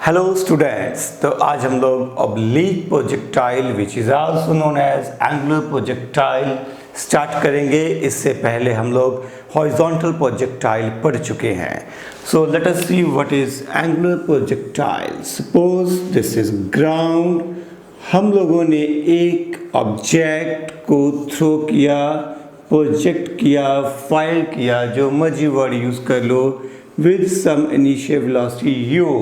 Hello students, तो आज हम लोग oblique projectile which is also known as angular projectile start करेंगे। इससे पहले हम लोग हॉरिजॉन्टल प्रोजेक्टाइल पढ़ चुके हैं। So let us see what is angular projectile. Suppose this is ground. हम लोगों ने एक ऑब्जेक्ट को थ्रो किया, प्रोजेक्ट किया, फायर किया, जो मर्जी वर्ड यूज कर लो, with some initial velocity u,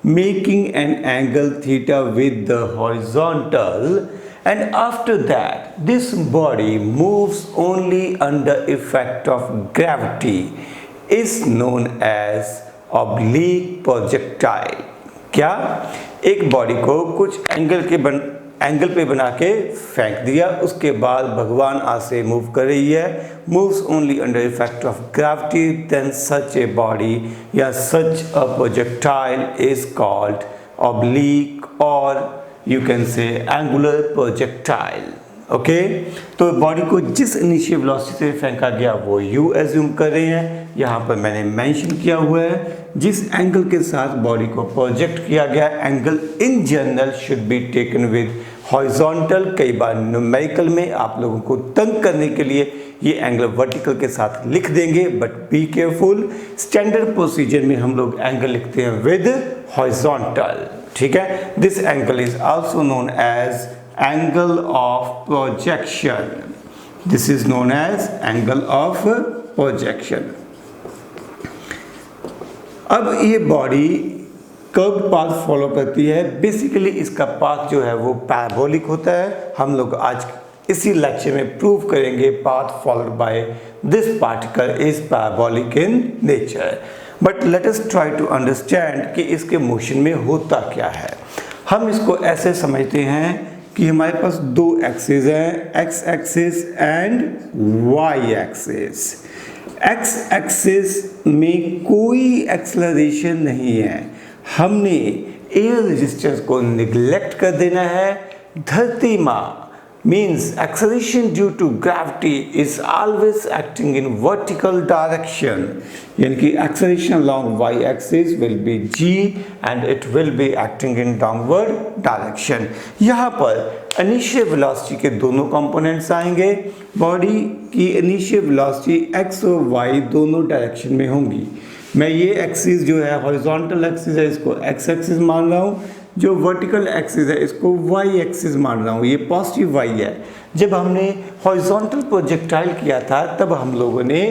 making an angle theta with the horizontal, and after that this body moves only under effect of gravity, is known as oblique projectile। क्या एक body को कुछ angle पे बना के फेंक दिया, उसके बाद भगवान आज से मूव कर रही है, moves only under effect of gravity, then such a body या such a projectile is called oblique और you can say angular projectile. Okay, तो बॉडी को जिस इनिशियल वेलोसिटी से फेंका गया वो u एज्यूम कर रहे हैं। यहाँ पर मैंने मेंशन किया हुआ है जिस एंगल के साथ बॉडी को प्रोजेक्ट किया गया, angle in general should be taken with horizontal. कई बार न्यूमेरिकल में आप लोगों को तंग करने के लिए ये एंगल वर्टिकल के साथ लिख देंगे, but be careful. Standard procedure में हम लोग एंगल लिखते हैं विद हॉरिजॉन्टल। ठीक है, this angle is also known as angle of projection. This is known as angle of projection. अब ये बॉडी कर्व पाथ फॉलो करती है। बेसिकली इसका पाथ जो है वो पैराबोलिक होता है। हम लोग आज इसी लेक्चर में प्रूव करेंगे path followed by this particle is parabolic in nature. But let us try to understand कि इसके मोशन में होता क्या है। हम इसको ऐसे समझते हैं कि हमारे पास दो एक्सिस हैं, x axis and y axis. X axis में कोई एक्सेलरेशन नहीं है, हमने एयर रेजिस्टेंस को निगलेक्ट कर देना है। धरती माँ means acceleration due to gravity is always acting in vertical direction, यानी कि acceleration along y axis will be g and it will be acting in downward direction। यहाँ पर इनिशियल वेलोसिटी के दोनों कंपोनेंट्स आएंगे। बॉडी की इनिशियल वेलोसिटी x और y दोनों डायरेक्शन में होंगी। मैं ये एक्सिस जो है हॉरिजॉन्टल एक्सिस है, इसको x एक्सिस मान रहा हूँ, जो वर्टिकल एक्सिस है इसको y एक्सिस मान रहा हूँ, ये पॉजिटिव y है। जब हमने हॉरिजॉन्टल प्रोजेक्टाइल किया था तब हम लोगों ने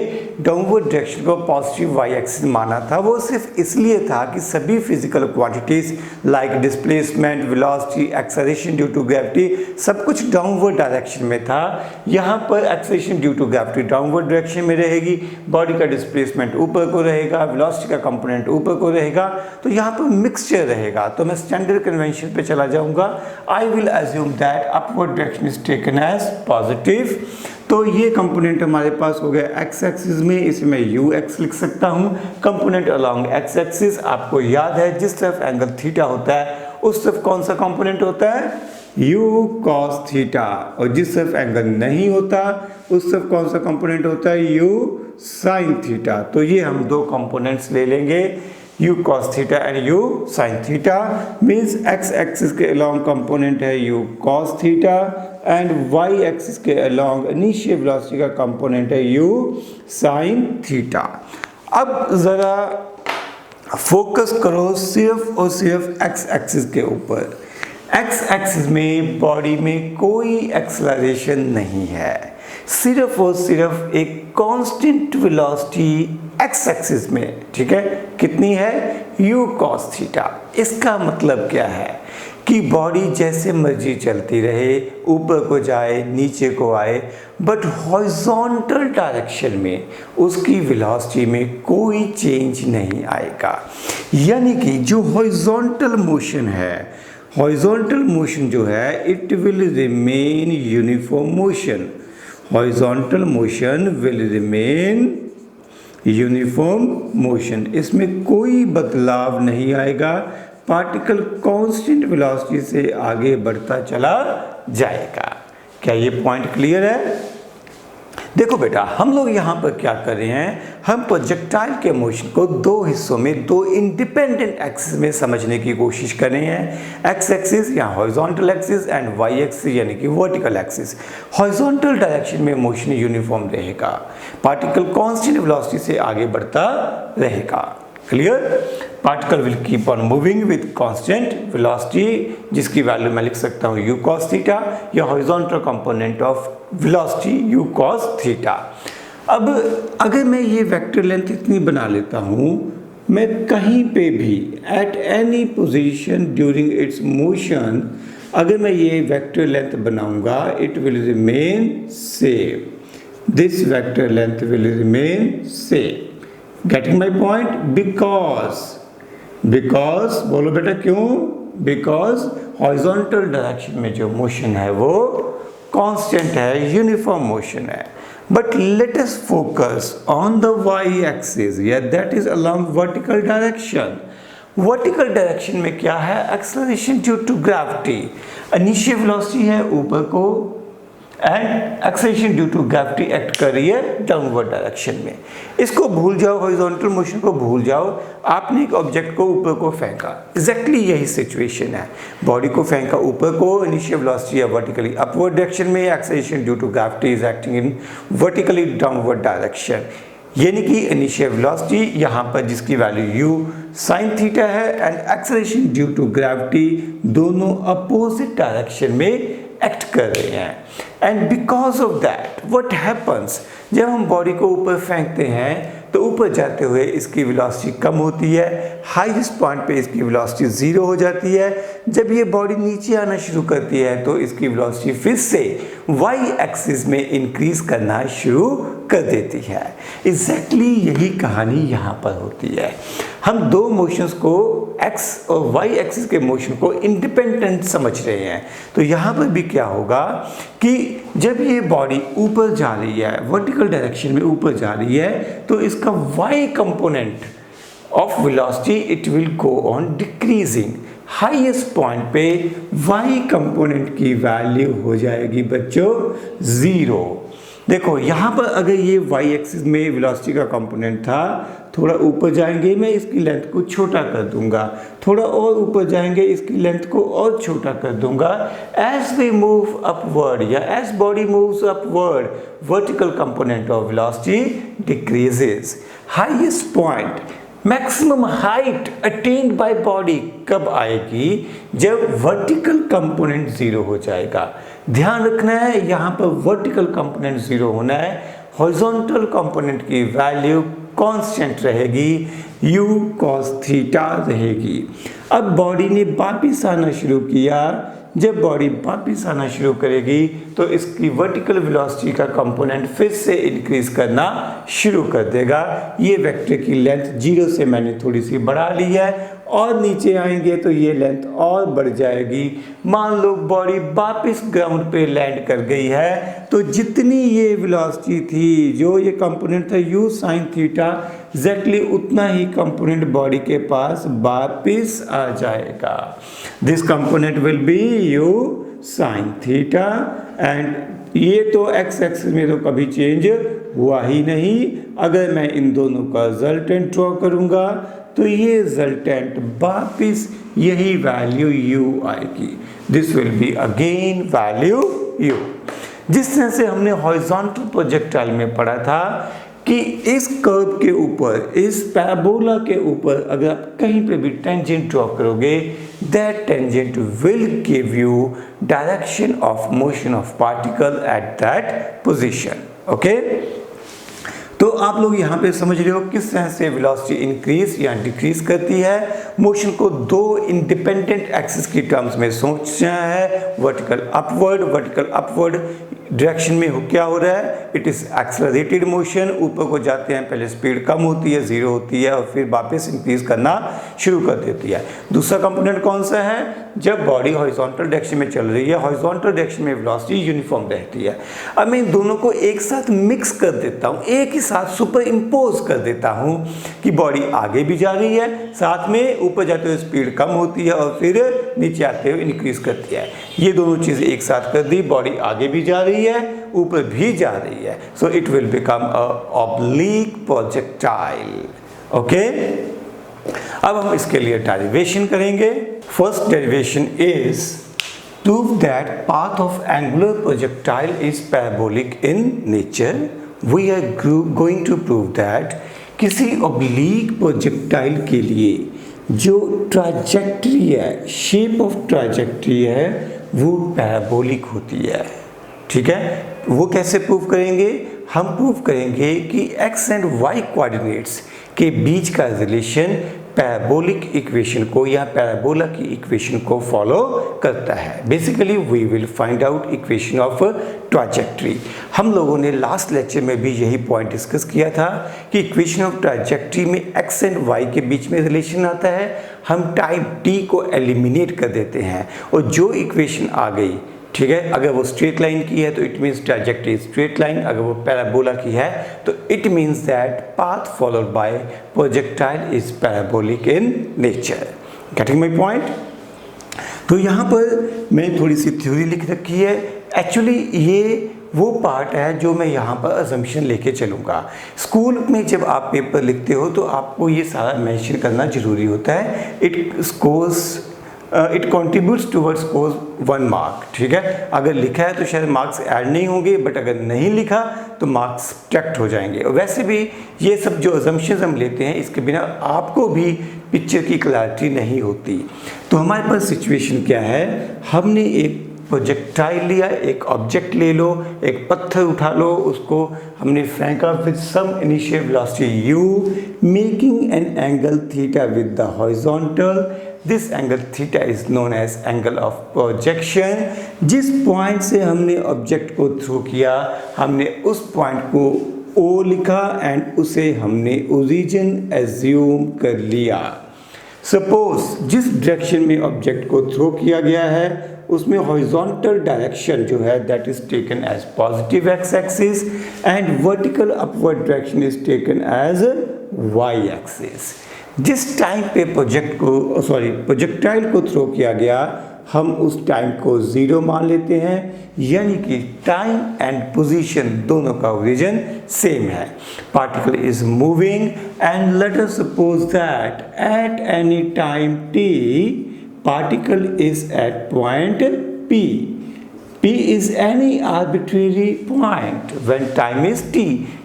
डाउनवर्ड डायरेक्शन को पॉजिटिव y एक्सिस माना था। वो सिर्फ इसलिए था कि सभी physical quantities like displacement, velocity, acceleration due to gravity सब कुछ डाउनवर्ड डायरेक्शन में था। यहाँ पर acceleration due to gravity downward direction में रहेगी, बॉडी का डिस्प्लेसमेंट ऊपर को रहेगा, वेलोसिटी का कंपोनेंट ऊपर को रहेगा, तो यहाँ पर मिक्सचर रहेगा। तो मैं स्टैंडर्ड कन्वेंशन पे चला जाऊँगा। I will assume that upward direction is taken as positive. तो ये कंपोनेंट हमारे पास हो गया एक्स एक्सिस में, इसे मैं यू एक्स लिख सकता हूँ। कंपोनेंट अलोंग एक्स एक्सिस, आपको याद है जिस तरफ एंगल थीटा होता है उस तरफ कौन सा कंपोनेंट होता है, यू कॉस थीटा, और जिस तरफ एंगल नहीं होता उस तरफ कौन सा कंपोनेंट होता है, यू साइन थीटा। तो ये हम दो कंपोनेंट्स ले लेंगे, u cos theta and u sin theta, means x axis के along component है u cos theta and y axis के along initial velocity का component है u sin theta। अब ज़रा फोकस करो सिर्फ और सिर्फ x axis के ऊपर। x axis में बॉडी में कोई एक्सेलरेशन नहीं है, सिर्फ और सिर्फ एक कांस्टेंट वेलोसिटी एक्स एक्सिस में। ठीक है, कितनी है, u cos थीटा। इसका मतलब क्या है कि बॉडी जैसे मर्जी चलती रहे, ऊपर को जाए नीचे को आए, बट हॉरिजॉन्टल डायरेक्शन में उसकी वेलोसिटी में कोई चेंज नहीं आएगा। यानी कि जो हॉरिजॉन्टल मोशन है, हॉरिजॉन्टल मोशन जो है it will remain uniform motion. Horizontal motion will remain uniform motion, इसमें कोई बदलाव नहीं आएगा। पार्टिकल कांस्टेंट वेलोसिटी से आगे बढ़ता चला जाएगा। क्या ये पॉइंट क्लियर है? देखो बेटा, हम लोग यहाँ पर क्या कर रहे हैं, हम प्रोजेक्टाइल के मोशन को दो हिस्सों में, दो इंडिपेंडेंट एक्सिस में समझने की कोशिश कर रहे हैं। एक्स एक्सिस या horizontal axis and y axis यानी कि वर्टिकल एक्सिस। हॉरिजॉन्टल डायरेक्शन में मोशन यूनिफॉर्म रहेगा, पार्टिकल कांस्टेंट वेलोसिटी से आगे बढ़ता रहेगा। Clear? Particle will keep on moving with constant velocity, जिसकी वैल्यू मैं लिख सकता हूँ u cos थीटा, या horizontal component of velocity u cos theta. अब अगर मैं ये वेक्टर लेंथ इतनी बना लेता हूँ, मैं कहीं पे भी at any position during its motion अगर मैं ये वेक्टर लेंथ बनाऊंगा, it will remain same. This vector length will remain same. Getting my point? Because बोलो बेटा क्यों? बिकॉज हॉरिजॉन्टल डायरेक्शन में जो मोशन है वो कांस्टेंट है, यूनिफॉर्म मोशन है। But let us focus on the Y axis, या that is along vertical direction. Vertical direction में क्या है? Acceleration due to gravity. Initial velocity है ऊपर को and acceleration due to gravity act कर रही है डाउनवर्ड डायरेक्शन में। इसको भूल जाओ, हॉरिजॉन्टल मोशन को भूल जाओ। आपने एक ऑब्जेक्ट को ऊपर को फेंका, एग्जैक्टली यही सिचुएशन है। बॉडी को फेंका ऊपर को, इनिशियल वेलोसिटी है वर्टिकली अपवर्ड डायरेक्शन में, acceleration due to gravity is acting in vertically downward direction. यानी कि इनिशियल वेलोसिटी यहाँ पर जिसकी वैल्यू u sin थीटा है and acceleration due to gravity दोनों अपोजिट डायरेक्शन में एक्ट कर रहे हैं। And because of that what happens, जब हम बॉडी को ऊपर फेंकते हैं तो ऊपर जाते हुए इसकी वेलोसिटी कम होती है, हाईएस्ट पॉइंट पे इसकी वेलोसिटी 0 हो जाती है। जब ये बॉडी नीचे आना शुरू करती है तो इसकी वेलोसिटी फिर से वाई एक्सिस में इंक्रीज करना शुरू कर देती है। एग्जैक्टली यही कहानी यहाँ पर होती है। हम दो मोशंस को एक्स और वाई एक्सिस के मोशन को इंडिपेंडेंट समझ रहे हैं। तो यहाँ पर भी क्या होगा कि जब ये बॉडी ऊपर जा रही है, वर्टिकल डायरेक्शन में ऊपर जा रही है, तो इसका y component of velocity it will go on decreasing. Highest point पे वाई कंपोनेंट की वैल्यू हो जाएगी बच्चों 0। देखो यहाँ पर अगर ये वाई एक्सिस में वेलोसिटी का कंपोनेंट था, थोड़ा ऊपर जाएंगे मैं इसकी लेंथ को छोटा कर दूंगा, थोड़ा और ऊपर जाएंगे इसकी लेंथ को और छोटा कर दूंगा। एज वी मूव अपवर्ड या as body moves upward, vertical component of velocity decreases. Highest point, maximum height attend by body कब आएगी? जब वर्टिकल कंपोनेंट 0 हो जाएगा। ध्यान रखना है यहाँ पर वर्टिकल कंपोनेंट 0 होना है, हॉरिजॉन्टल कंपोनेंट की वैल्यू कांस्टेंट रहेगी, u cos थीटा रहेगी। अब बॉडी ने वापिस आना शुरू किया, जब बॉडी वापिस आना शुरू करेगी तो इसकी वर्टिकल वेलोसिटी का कंपोनेंट फिर से इंक्रीज करना शुरू कर देगा। ये वेक्टर की लेंथ 0 से मैंने थोड़ी सी बढ़ा ली है, और नीचे आएंगे तो ये लेंथ और बढ़ जाएगी। मान लो बॉडी वापिस ग्राउंड पे लैंड कर गई है, तो जितनी ये वेलोसिटी थी, जो ये कंपोनेंट था u sin थीटा, एग्जैक्टली उतना ही कंपोनेंट बॉडी के पास वापिस आ जाएगा। This component will be u sin theta and ये तो x एक्सिस में तो कभी चेंज हुआ ही नहीं। अगर मैं इन दोनों का रिजल्टेंट ड्रॉ करूंगा तो ये रिजल्टेंट वापिस यही वैल्यू u आएगी। This will be again value u। जिस तरह से हमने हॉरिजॉन्टल प्रोजेक्टाइल में पढ़ा था कि इस कर्व के ऊपर, इस पैराबोला के ऊपर अगर आप कहीं पे भी टेंजेंट ड्रॉ करोगे, that tangent will give you direction of motion of particle at that position. Okay, तो आप लोग यहाँ पे समझ रहे हो किस तरह से वेलोसिटी इंक्रीज या डिक्रीज करती है। मोशन को दो इंडिपेंडेंट एक्सिस की टर्म्स में सोचना है, वर्टिकल अपवर्ड डायरेक्शन में क्या हो रहा है? It is accelerated motion. ऊपर को जाते हैं, पहले स्पीड कम होती है, 0 होती है, और फिर वापस इंक्रीज करना शुरू कर देती है। दूसरा कंपोनेंट कौन सा है? जब बॉडी हॉरिजॉन्टल डायरेक्शन में चल रही है, हॉरिजॉन्टल डायरेक्शन में वेलोसिटी यूनिफॉर्म रहती है। अब मैं इन दोनों को एक साथ मिक्स कर देता हूँ, एक ही साथ सुपर इम्पोज कर देता हूँ कि बॉडी आगे भी जा रही है, साथ में ऊपर जाते हुए स्पीड कम होती है और फिर नीचे आते हुए इंक्रीज करती है। ये दोनों चीज़ें एक साथ कर दी, बॉडी आगे भी जा रही है ऊपर भी जा रही है, so it will become a oblique projectile. Okay, अब हम इसके लिए डेरिवेशन करेंगे। First derivation is prove that path of angular projectile is parabolic in nature. We are going to prove that किसी oblique projectile के लिए जो ट्राजेक्ट्री है, शेप ऑफ ट्राजेक्ट्री है, वो पैराबोलिक होती है। ठीक है, वो कैसे प्रूव करेंगे? हम प्रूव करेंगे कि x एंड y कोऑर्डिनेट्स के बीच का रिलेशन पैराबोलिक इक्वेशन को या पैराबोला की इक्वेशन को फॉलो करता है। Basically we will find out equation of trajectory. हम लोगों ने लास्ट लेक्चर में भी यही पॉइंट डिस्कस किया था कि इक्वेशन ऑफ ट्राजेक्ट्री में x एंड y के बीच में रिलेशन आता है, हम टाइम t को एलिमिनेट कर देते हैं और जो इक्वेशन आ गई, ठीक है, अगर वो स्ट्रेट लाइन की है तो it means trajectory straight line, अगर वो पैराबोला की है तो it means that path followed bye projectile is parabolic in nature. Getting my point? तो यहाँ पर मैंने थोड़ी सी थ्योरी लिख रखी है। एक्चुअली ये वो पार्ट है जो मैं यहाँ पर अजम्पशन लेके चलूँगा। स्कूल में जब आप पेपर लिखते हो तो आपको ये सारा मेंशन करना ज़रूरी होता है। It contributes towards scores 1 mark. ठीक है, अगर लिखा है तो शायद मार्क्स ऐड नहीं होंगे, बट अगर नहीं लिखा तो मार्क्स सब्ट्रैक्ट हो जाएंगे। और वैसे भी ये सब जो अजम्पशंस हम लेते हैं, इसके बिना आपको भी पिक्चर की क्लैरिटी नहीं होती। तो हमारे पास सिचुएशन क्या है? हमने एक प्रोजेक्टाइल लिया, एक ऑब्जेक्ट ले लो, एक पत्थर उठा लो, उसको हमने फेंका with some initial velocity u, making an angle theta with the horizontal. This angle theta is known as angle of projection. जिस पॉइंट से हमने ऑब्जेक्ट को थ्रो किया, हमने उस पॉइंट को O लिखा एंड उसे हमने ओरिजिन एज्यूम कर लिया। सपोज जिस डायरेक्शन में ऑब्जेक्ट को थ्रो किया गया है उसमें हॉरिजॉन्टल डायरेक्शन जो है that is taken as positive x axis and vertical upward direction is taken as y axis. जिस टाइम पे प्रोजेक्टाइल को थ्रो किया गया, हम उस टाइम को 0 मान लेते हैं, यानी कि टाइम एंड पोजीशन दोनों का ओरिजिन सेम है। Particle is moving and let us suppose that at any time t particle is at point P. P is any arbitrary point when time is t.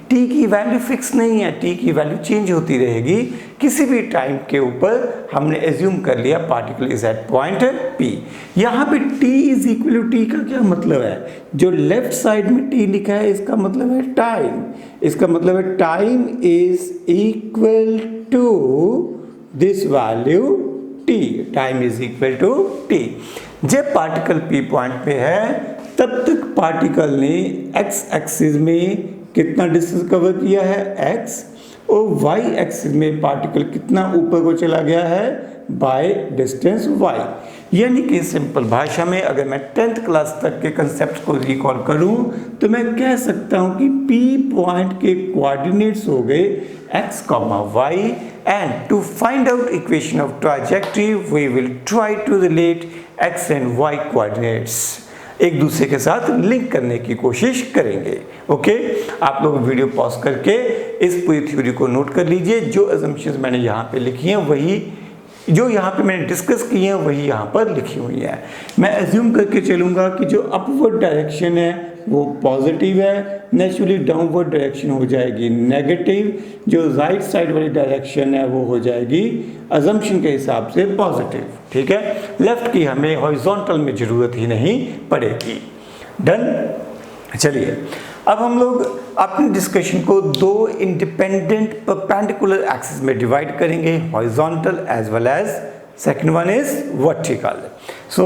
t की value fix नहीं है, t की value change होती रहेगी। किसी भी time के ऊपर हमने एज्यूम कर लिया particle is at point P। यहाँ पे t is equal to t का क्या मतलब है? जो लेफ्ट साइड में t लिखा है इसका मतलब है टाइम। इसका मतलब है time is equal to this value t, time is equal to t। जब पार्टिकल p पॉइंट पे है तब तक पार्टिकल ने x एक्सिस में कितना डिस्टेंस कवर किया है x, और y एक्सिस में पार्टिकल कितना ऊपर को चला गया है बाय डिस्टेंस y। यानी कि सिंपल भाषा में अगर मैं 10th क्लास तक के कंसेप्ट को रिकॉल करूं तो मैं कह सकता हूं कि p पॉइंट के कोऑर्डिनेट्स हो गए x, y, and to find out equation of trajectory we will try to relate x and y coordinates, एक दूसरे के साथ लिंक करने की कोशिश करेंगे। ओके, आप लोग वीडियो पॉज करके इस पूरी थ्योरी को नोट कर लीजिए। जो असम्पशंस मैंने यहाँ पे लिखी हैं वही, जो यहाँ पे मैंने डिस्कस की हैं वही यहाँ पर लिखी हुई है। मैं एज्यूम करके चलूँगा कि जो अपवर्ड डायरेक्शन है वो पॉजिटिव है, नेचुरली डाउनवर्ड डायरेक्शन हो जाएगी नेगेटिव, जो राइट साइड वाली डायरेक्शन है वो हो जाएगी अजम्पशन के हिसाब से पॉजिटिव। ठीक है, लेफ्ट की हमें हॉरिजॉन्टल में ज़रूरत ही नहीं पड़ेगी। डन। चलिए अब हम लोग अपनी डिस्कशन को 2 इंडिपेंडेंट परपेंडिकुलर एक्सिस में डिवाइड करेंगे, horizontal as well as second one is vertical. So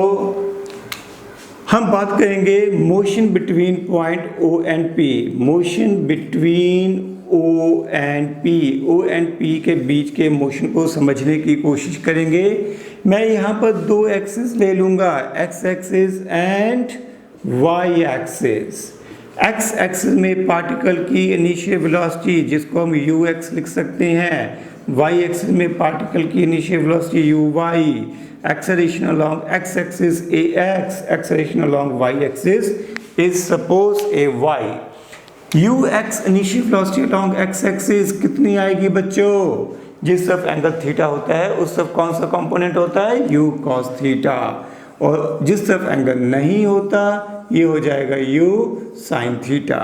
हम बात करेंगे motion between point O and P। Motion between O and P, O and P के बीच के मोशन को समझने की कोशिश करेंगे। मैं यहाँ पर 2 एक्सिस ले लूँगा, x axis and y axis. x axis में पार्टिकल की इनिशियल वेलोसिटी जिसको हम ux लिख सकते हैं, y एक्सिस में पार्टिकल की initial velocity uy, acceleration along x axis ax, acceleration along y axis is suppose a y, ux initial velocity along x axis कितनी आएगी बच्चों? जिस तरफ एंगल थीटा होता है उस तरफ कौन सा कंपोनेंट होता है? u cos theta. और जिस तरफ एंगल नहीं होता ये हो जाएगा u sin थीटा।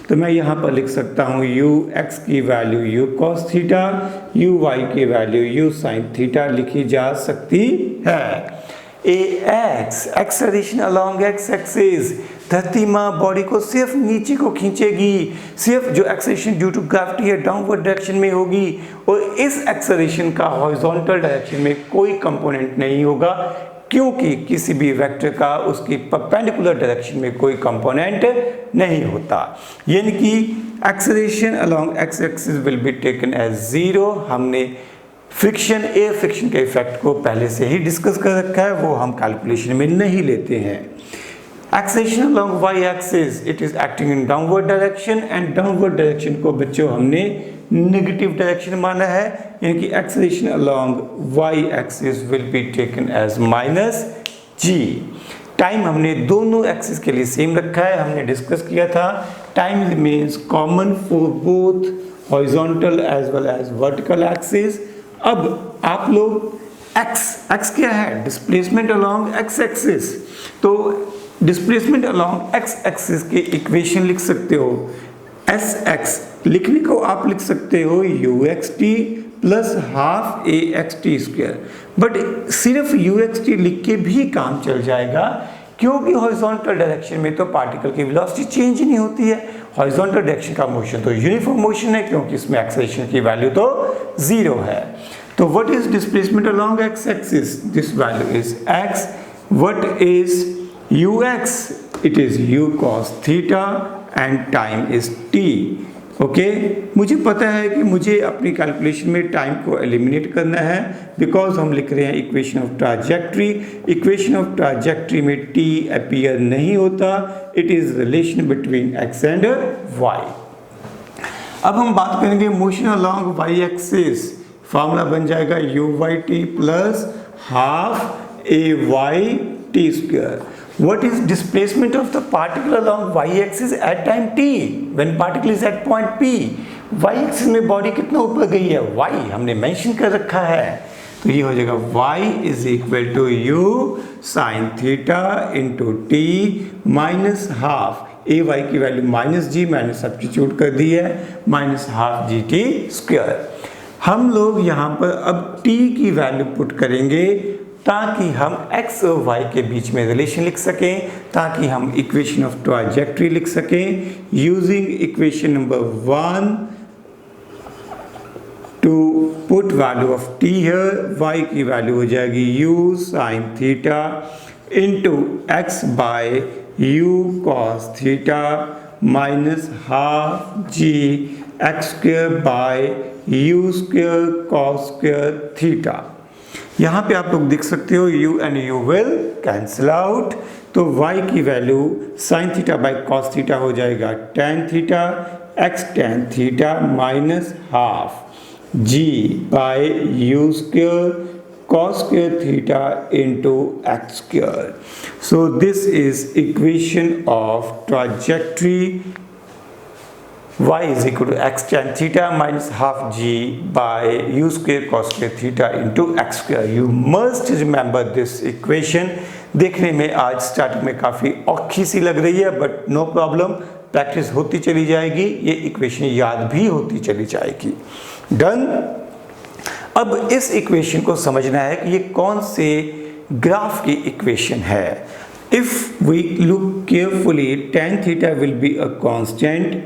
तो मैं यहाँ पर लिख सकता हूँ ux की value u cos theta, uy की वैल्यू u sin थीटा लिखी जा सकती है। ax acceleration along x axis, धरती माँ बॉडी को सिर्फ नीचे को खींचेगी, सिर्फ जो एक्सेलरेशन ड्यू टू ग्रेविटी है डाउनवर्ड डायरेक्शन में होगी, और इस एक्सेलरेशन का हॉरिजॉन्टल डायरेक्शन में कोई कंपोनेंट नहीं होगा, क्योंकि किसी भी वेक्टर का उसकी परपेंडिकुलर डायरेक्शन में कोई कंपोनेंट नहीं होता। यानी कि acceleration along x axis will be taken as zero. हमने फ्रिक्शन, एयर फ्रिक्शन के इफेक्ट को पहले से ही डिस्कस कर रखा है, वो हम कैलकुलेशन में नहीं लेते हैं। Acceleration along Y axis, it is acting in downward direction, and downward direction को बच्चों हमने नेगेटिव डायरेक्शन माना है, यानी कि acceleration along Y axis will be taken as minus g. Time हमने दोनों एक्सिस के लिए सेम रखा है, हमने डिस्कस किया था। Time remains common for both horizontal as well as vertical axis. अब आप लोग x क्या है? Displacement along x axis. तो डिस्प्लेसमेंट अलोंग x एक्सिस के इक्वेशन लिख सकते हो। sx लिखने को आप लिख सकते हो uxt plus half axt square, but सिर्फ uxt लिख के भी काम चल जाएगा, क्योंकि हॉरिजॉन्टल डायरेक्शन में तो पार्टिकल की वेलोसिटी चेंज ही नहीं होती है। हॉरिजॉन्टल डायरेक्शन का मोशन तो यूनिफॉर्म मोशन है, क्योंकि इसमें एक्सेलरेशन की वैल्यू तो जीरो है। तो what is displacement along x axis? This value is x। What is ux? It is u cos theta and time is t। Okay, मुझे पता है कि मुझे अपनी कैलकुलेशन में टाइम को एलिमिनेट करना है, बिकॉज हम लिख रहे हैं equation of trajectory. Equation of trajectory में t अपीयर नहीं होता, it is relation between x and y। अब हम बात करेंगे motion along y axis. Formula बन जाएगा uy_t plus half ay_t square. What is displacement of the particle along y-axis at time t when particle is at point P? y-axis में body कितना ऊपर गई है? y हमने मेंशन कर रखा है, तो ये हो जाएगा y is equal to u sin theta into T minus half ay की वैल्यू माइनस जी मैंने सब्स्टिट्यूट कर दी है, minus half G T square. हम लोग यहाँ पर अब t की वैल्यू पुट करेंगे ताकि हम x और y के बीच में रिलेशन लिख सकें, ताकि हम इक्वेशन ऑफ ट्राजेक्ट्री लिख सकें using equation number 1 to put value of t here. y की वैल्यू हो जाएगी u sin theta into x by u cos theta minus half g x square by u square cos square theta. यहाँ पे आप लोग देख सकते हो u and u will cancel out, तो y की वैल्यू sin theta by cos theta हो जाएगा tan theta x tan theta minus half g by u square cos square theta into x square. So this is equation of trajectory y is equal to x tan theta minus half g by u square cos square theta into x square. You must remember this equation. देखने में आज starting में काफ़ी औखी सी लग रही है, but no problem, practice होती चली जाएगी, ये इक्वेशन याद भी होती चली जाएगी। डन। अब इस इक्वेशन को समझना है कि ये कौन से ग्राफ की इक्वेशन है। If we look carefully tan theta will be a constant.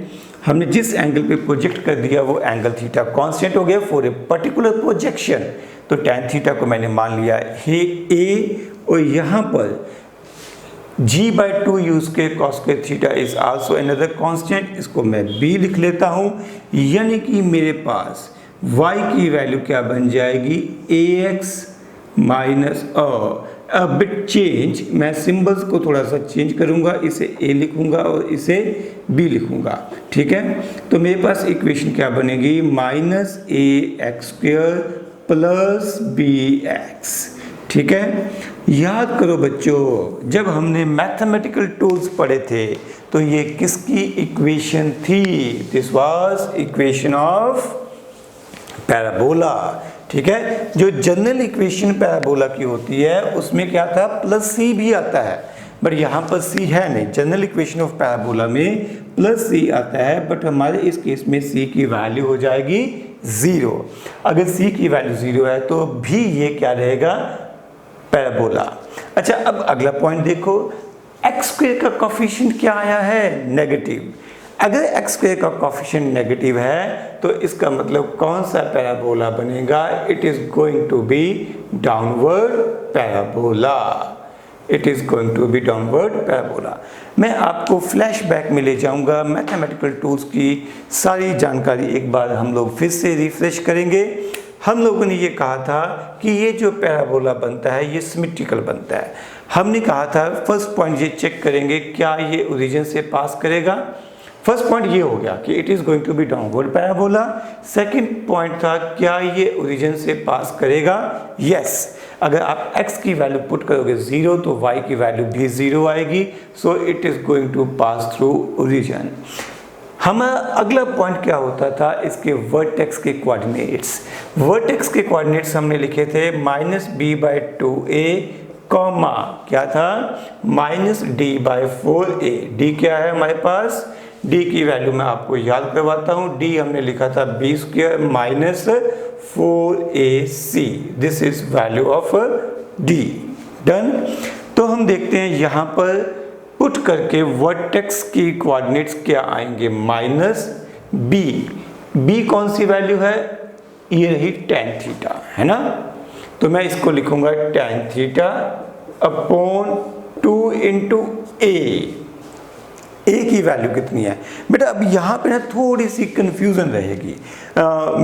हमने जिस एंगल पे प्रोजेक्ट कर दिया वो एंगल थीटा कांस्टेंट हो गया फॉर ए पर्टिकुलर प्रोजेक्शन। तो tan थीटा को मैंने मान लिया है a, और यहाँ पर g/2 u square cos square theta is also another constant, इसको मैं b लिख लेता हूँ। यानी कि मेरे पास y की वैल्यू क्या बन जाएगी ax minus a bit change, मैं सिंबल्स को थोड़ा सा चेंज करूंगा, इसे a लिखूंगा और इसे b लिखूंगा, ठीक है। तो मेरे पास इक्वेशन क्या बनेगी minus ax square plus bx, ठीक है। याद करो बच्चों, जब हमने मैथमेटिकल टूल्स पढ़े थे तो ये किसकी इक्वेशन थी? This was equation of parabola. ठीक है, जो जनरल इक्वेशन पैराबोला की होती है उसमें क्या था, प्लस सी भी आता है, बट यहाँ पर सी है नहीं। जनरल इक्वेशन ऑफ पैराबोला में प्लस सी आता है, बट हमारे इस केस में सी की वैल्यू हो जाएगी 0। अगर सी की वैल्यू 0 है तो भी ये क्या रहेगा, पैराबोला। अच्छा, अब अगला पॉइंट देखो, एक्स स्क्वायर का कोफिशिएंट क्या आया है, नेगेटिव। अगर एक्स स्क्वायर का कोफिशिएंट नेगेटिव है तो इसका मतलब कौन सा पैराबोला बनेगा, it is going to be downward parabola. It is going to be downward parabola. मैं आपको फ्लैशबैक में ले जाऊंगा, मैथमेटिकल टूल्स की सारी जानकारी एक बार हम लोग फिर से रिफ्रेश करेंगे। हम लोगों ने ये कहा था कि ये जो पैराबोला बनता है ये सिमेट्रिकल बनता है। हमने कहा था फर्स्ट पॉइंट ये चेक करेंगे क्या ये ओरिजिन से पास करेगा। फर्स्ट पॉइंट ये हो गया कि it is going to be downward parabola. Second point था क्या ये ओरिजिन से पास करेगा, यस। अगर आप x की वैल्यू पुट करोगे 0 तो y की वैल्यू भी 0 आएगी, so it is going to pass through origin. हमारा अगला पॉइंट क्या होता था, इसके वर्टेक्स के कोऑर्डिनेट्स। वर्टेक्स के कोऑर्डिनेट्स हमने लिखे थे -b/2a, कॉमा क्या था, -d/4a। d क्या है हमारे पास, d की वैल्यू मैं आपको याद करवाता हूँ। d हमने लिखा था b² - 4ac। This is value of d। Done. तो हम देखते हैं यहाँ पर पुट करके वर्टेक्स की कोऑर्डिनेट्स क्या आएंगे, -b। b कौन सी वैल्यू है, ये रही tan थीटा, है ना। तो मैं इसको लिखूंगा tan थीटा अपॉन 2 × a की वैल्यू कितनी है बेटा। अब यहाँ पे ना थोड़ी सी कंफ्यूजन रहेगी,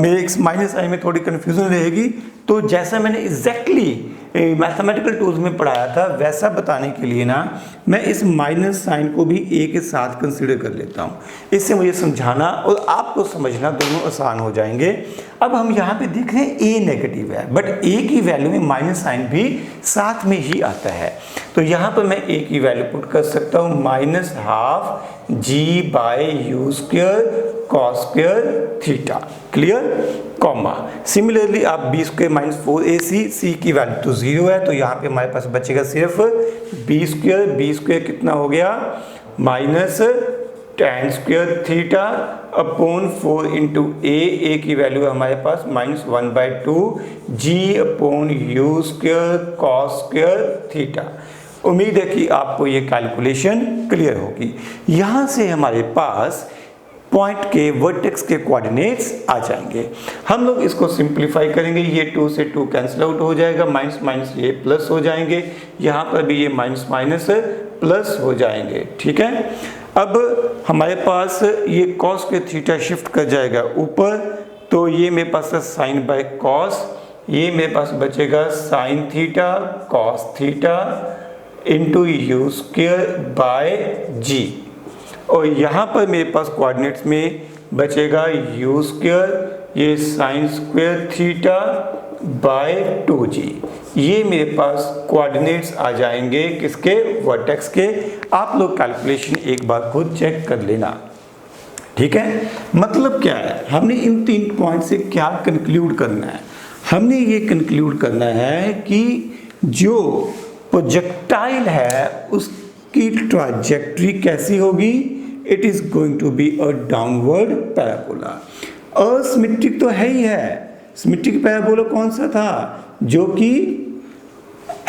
मेरे माइनस साइन में थोड़ी कंफ्यूजन रहेगी। तो जैसा मैंने एग्जैक्टली मैथमेटिकल टूल्स में पढ़ाया था वैसा बताने के लिए ना मैं इस माइनस साइन को भी a के साथ कंसीडर कर लेता हूँ। इससे मुझे समझाना और आपको समझना दोनों आसान हो जाएंगे। अब हम यहाँ पे देख रहे हैं a नेगेटिव है, बट a की वैल्यू में माइनस साइन भी साथ में ही आता है। तो यहाँ पर मैं a की वैल्यू पुट कर सकता हूँ -12 g/u² cos² theta. Clear, comma. Similarly आप b² - 4ac, c की वैल्यू तो 0 है तो यहाँ पे हमारे पास बचेगा सिर्फ b² कितना हो गया, -tan² थीटा अपॉन 4 × a की वैल्यू हमारे पास -1/2 g/u² cos² थीटा। उम्मीद है कि आपको ये कैलकुलेशन क्लियर होगी। यहाँ से हमारे पास पॉइंट के वर्टेक्स के कोऑर्डिनेट्स आ जाएंगे। हम लोग इसको सिंपलीफाई करेंगे, ये 2 से 2 कैंसिल आउट हो जाएगा, माइनस माइनस ये प्लस हो जाएंगे, यहाँ पर भी ये माइनस माइनस प्लस हो जाएंगे। ठीक है, अब हमारे पास ये कॉस के थीटा शिफ्ट कर जाएगा ऊपर, तो ये मेरे पास साइन बाय कॉस, ये मेरे पास बचेगा sign theta cos theta into u² g। और यहाँ पर मेरे पास कोऑर्डिनेट्स में बचेगा u², ये sin² थीटा बाय 2g। ये मेरे पास कोऑर्डिनेट्स आ जाएंगे किसके, वर्टेक्स के। आप लोग कैलकुलेशन एक बार खुद चेक कर लेना। ठीक है, मतलब क्या है, हमने इन 3 पॉइंट से क्या कंक्लूड करना है, हमने ये कंक्लूड करना है कि जो प्रोजेक्टाइल है उसकी ट्राजेक्टरी कैसी होगी, it is going to be a downward parabola. Asymmetric तो है ही है, सिमेट्रिक पैराबोला कौन सा था, जो कि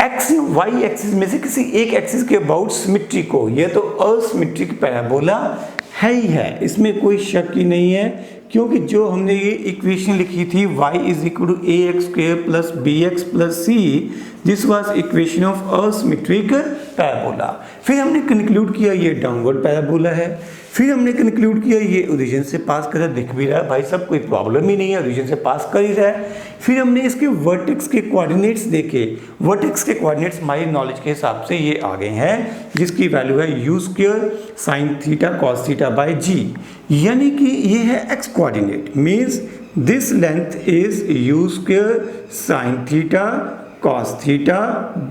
एक्स वाई एक्सिस में से किसी एक एक्सिस के अबाउट सिमेट्रिक हो, ये तो असिमेट्रिक पैराबोला है ही है, इसमें कोई शक ही नहीं है। क्योंकि जो हमने ये इक्वेशन लिखी थी y = ax² + bx + c, this was equation of asymmetric parabola. फिर हमने कंक्लूड किया ये डाउनवर्ड पैराबोला है, फिर हमने कंक्लूड किया ये ओरिजिन से पास कर रहा है, दिख भी रहा है भाई सब, कोई प्रॉब्लम ही नहीं है, ओरिजिन से पास कर ही रहा है। फिर हमने इसके वर्टेक्स के कोऑर्डिनेट्स देखे, वर्टेक्स के कोऑर्डिनेट्स हमारी नॉलेज के हिसाब से ये आ गए हैं, जिसकी वैल्यू है u² sin theta cos theta by g, यानी कि ये है x coordinate, means this length is u² sin theta cos theta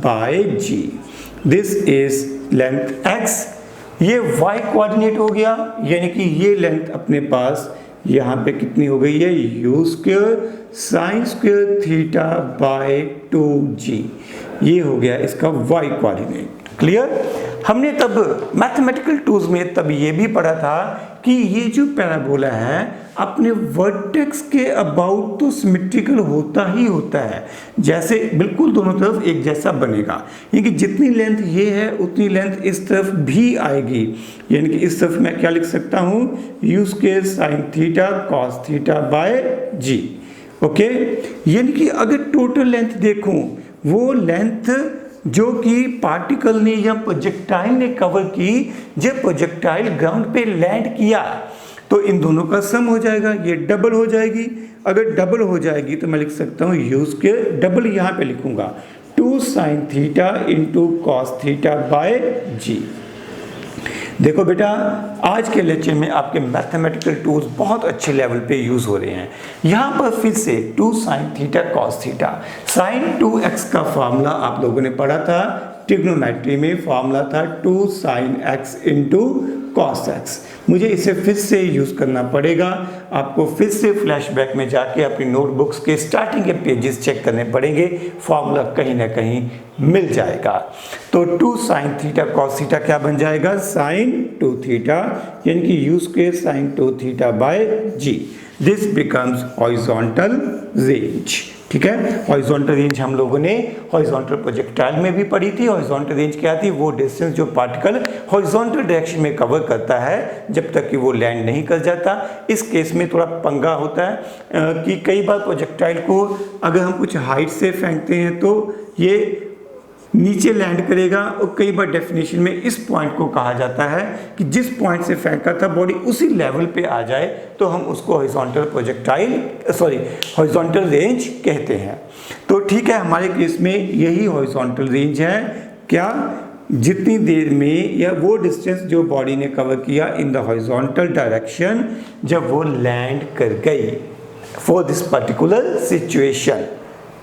by g. This is length x, ये y कोऑर्डिनेट हो गया, यानी कि ये लेंथ अपने पास यहाँ पे कितनी हो गई है, u square sine square theta by 2g, ये हो गया इसका y कोऑर्डिनेट। क्लियर? हमने तब मैथमेटिकल टूल्स में तब ये भी पढ़ा था कि ये जो पैराबोला है अपने वर्टेक्स के अबाउट तो सिमेट्रिकल होता ही होता है, जैसे बिल्कुल दोनों तरफ एक जैसा बनेगा, यानी कि जितनी लेंथ ये है उतनी लेंथ इस तरफ भी आएगी, यानी कि इस तरफ मैं क्या लिख सकता हूँ, u square sine theta cos theta by g. Okay, यानी कि अगर टोटल लेंथ देखूं, वो लेंथ जो कि पार्टिकल ने या प्रोजेक्टाइल ने कवर की, जब प्रोजेक्टाइल ग्राउंड पे लैंड किया तो इन दोनों का सम हो जाएगा, ये डबल हो जाएगी। अगर डबल हो जाएगी तो मैं लिख सकता हूँ यू स्क्वायर, डबल यहाँ पे लिखूंगा 2 sine theta into cos theta by G. देखो बेटा, आज के लेक्चर में आपके मैथमेटिकल टूल्स बहुत अच्छे लेवल पे यूज हो रहे हैं। यहाँ पर फिर से 2 sine theta cos theta, sine 2x का फॉर्मूला आप लोगों ने पढ़ा था ट्रिग्नोमेट्री में, फॉर्मूला था 2 sine x into cos x. मुझे इसे फिर से यूज करना पड़ेगा, आपको फिर से फ्लैशबैक में जाके अपनी नोटबुक्स के स्टार्टिंग के पेजेस चेक करने पड़ेंगे, फॉर्मूला कहीं ना कहीं मिल जाएगा। तो 2 साइन थीटा कॉस थीटा क्या बन जाएगा, साइन 2 थीटा, यानी कि u square sine 2 theta by g. This becomes horizontal range. ठीक है, हॉरिजॉन्टल रेंज हम लोगों ने हॉरिजॉन्टल प्रोजेक्टाइल में भी पढ़ी थी। हॉरिजॉन्टल रेंज क्या थी, वो डिस्टेंस जो पार्टिकल हॉरिजॉन्टल डायरेक्शन में कवर करता है जब तक कि वो लैंड नहीं कर जाता। इस केस में थोड़ा पंगा होता है कि कई बार प्रोजेक्टाइल को अगर हम कुछ हाइट से फेंकते हैं तो ये नीचे लैंड करेगा, और कई बार डेफिनेशन में इस पॉइंट को कहा जाता है कि जिस पॉइंट से फेंका था बॉडी उसी लेवल पे आ जाए तो हम उसको हॉरिजॉन्टल रेंज कहते हैं। तो ठीक है, हमारे केस में यही हॉरिजॉन्टल रेंज है। क्या, जितनी देर में या वो डिस्टेंस जो बॉडी ने कवर किया इन द हॉरिजॉन्टल डायरेक्शन जब वो लैंड कर गई for this particular situation.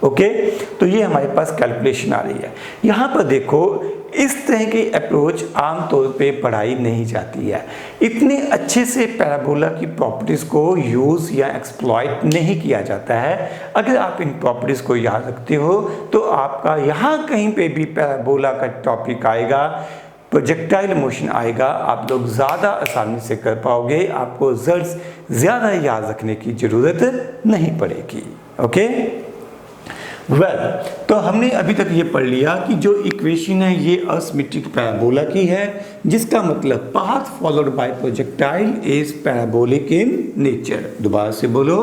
Okay, तो ये हमारे पास कैलकुलेशन आ रही है। यहाँ पर देखो, इस तरह की अप्रोच आमतौर पे पढ़ाई नहीं जाती है। इतने अच्छे से पैराबोला की प्रॉपर्टीज़ को यूज़ या एक्सप्लॉइट नहीं किया जाता है। अगर आप इन प्रॉपर्टीज़ को याद रखते हो तो आपका यहाँ कहीं पे भी पैराबोला का टॉपिक आएगा, प्रोजेक्टाइल मोशन आएगा, आप लोग ज़्यादा आसानी से कर पाओगे, आपको रिजल्ट्स ज़्यादा याद रखने की ज़रूरत नहीं पड़ेगी। ओके, तो हमने अभी तक ये पढ़ लिया कि जो इक्वेशन है ये असिमेट्रिक पैराबोला की है, जिसका मतलब path followed bye projectile is parabolic in nature. दोबारा से बोलो,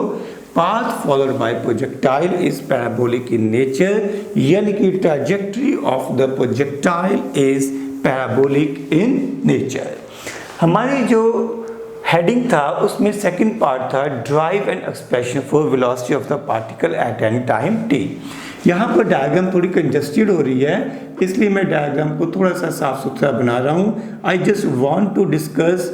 path followed bye projectile is parabolic in nature, यानी कि trajectory of the projectile is parabolic in nature. हमारी जो हेडिंग था उसमें सेकंड पार्ट था drive and expression for velocity of the particle at any time T. यहाँ पर diagram थोड़ी कंजस्टेड हो रही है, इसलिए मैं डायग्राम को थोड़ा सा साफ सुथरा बना रहा हूँ। I just want to discuss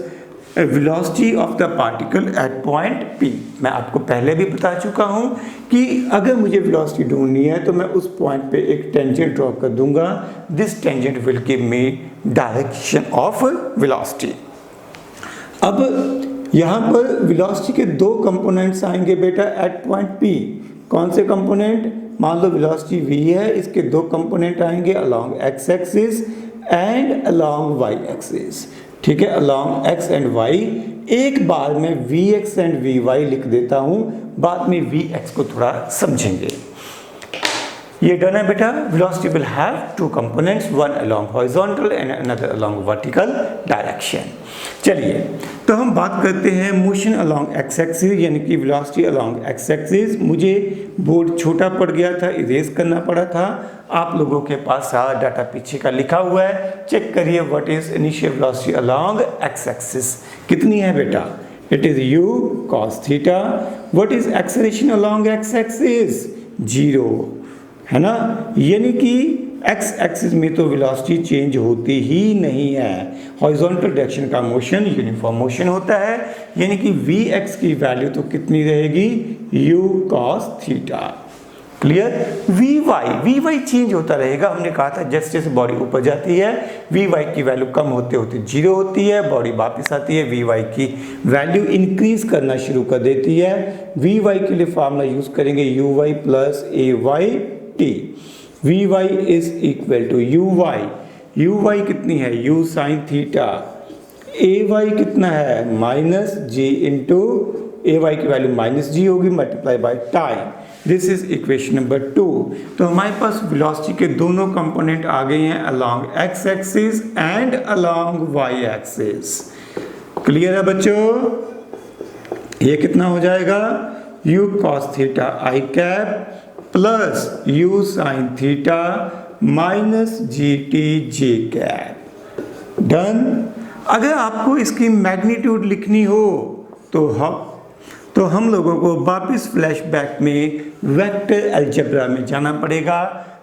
velocity of the particle at point p. मैं आपको पहले भी बता चुका हूँ कि अगर मुझे वेलोसिटी ढूंढनी है तो मैं उस पॉइंट पे एक टेंजेंट ड्रॉ कर दूंगा। This tangent will give me direction of velocity. अब यहाँ पर वेलोसिटी के दो कंपोनेंट्स आएंगे बेटा एट पॉइंट पी। कौन से कंपोनेंट? मान लो वेलोसिटी v है, इसके दो कंपोनेंट आएंगे along x axis and along y axis. ठीक है, अलोंग x एंड y। एक बार मैं vx एंड vy लिख देता हूँ, बाद में vx को थोड़ा समझेंगे। ये डन है बेटा। Velocity will have two components, one along horizontal and another along vertical direction. चलिए, तो हम बात करते हैं मोशन अलोंग एक्स एक्सिस, यानी कि वेलोसिटी अलोंग एक्स एक्सिस। मुझे बोर्ड छोटा पड़ गया था, इरेज करना पड़ा था। आप लोगों के पास सारा डाटा पीछे का लिखा हुआ है, चेक करिए। What is initial velocity along x axis? कितनी है बेटा? It is u cos theta. What is acceleration along x axis? 0, है ना। यानी कि एक्स एक्सिस में तो वेलोसिटी चेंज होती ही नहीं है। हॉरिजॉन्टल डायरेक्शन का मोशन यूनिफॉर्म मोशन होता है, यानी कि vx की वैल्यू तो कितनी रहेगी? u cos theta. Clear. V y change होता रहेगा, हमने कहा था जैसे जैसे बॉडी ऊपर जाती है वी वाई की वैल्यू कम होते होते 0 होती है, बॉडी वापस आती है वी वाई की वैल्यू इंक्रीज करना शुरू कर देती है। वी वाई के लिए फार्मूला यूज करेंगे u y plus a y t. V y is equal to u y कितनी है u sine theta, a y कितना है minus g into a y की वैल्यू माइनस जी होगी multiply by time. This is equation number 2। तो हमारे पास velocity के दोनों कंपोनेंट आ गए हैं along x axis and along Y axis. Clear है बच्चों। ये कितना हो जाएगा u cos theta I cap plus u sin theta minus ji T J cap. Done. अगर आपको इसकी मैग्नीट्यूड लिखनी हो तो हम लोगों को वापस फ्लैशबैक में वेक्टर अलजेब्रा में जाना पड़ेगा।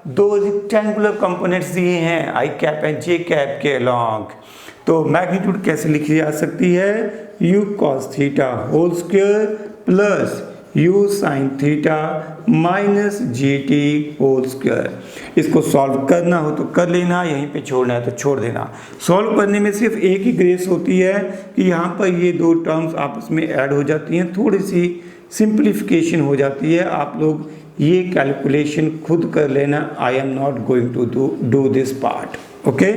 दो रेक्टेंगुलर कंपोनेंट्स दिए हैं i cap and j cap के अलोंग, तो मैग्नीट्यूड कैसे लिखी जा सकती है u cos theta whole square plus u sin theta minus जी टी होल स्क्वायर। इसको सॉल्व करना हो तो कर लेना, यहीं पे छोड़ना है तो छोड़ देना। सॉल्व करने में सिर्फ एक ही ग्रेस होती है कि यहाँ पर ये दो टर्म्स आपस में ऐड हो जाती हैं, थोड़ी सी सिंप्लीफिकेशन हो जाती है। आप लोग ये कैलकुलेशन खुद कर लेना, I am not going to do this part. Okay,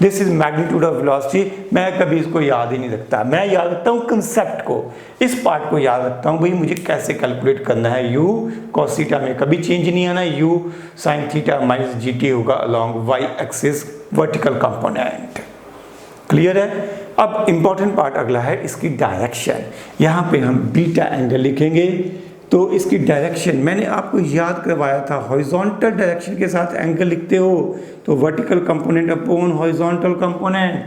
this is magnitude of velocity. मैं कभी इसको याद ही नहीं रखता, मैं याद रखता हूँ कंसेप्ट को, इस पार्ट को याद रखता हूँ भाई मुझे कैसे कैलकुलेट करना है। u cos थीटा में कभी चेंज नहीं आना, u sin थीटा माइनस जी टी होगा along y axis vertical component. Clear है। अब इंपॉर्टेंट पार्ट अगला है इसकी डायरेक्शन। यहाँ पे हम बीटा एंगल लिखेंगे, तो इसकी डायरेक्शन मैंने आपको याद करवाया था, हॉरिजॉन्टल डायरेक्शन के साथ एंगल लिखते हो तो vertical component upon horizontal component.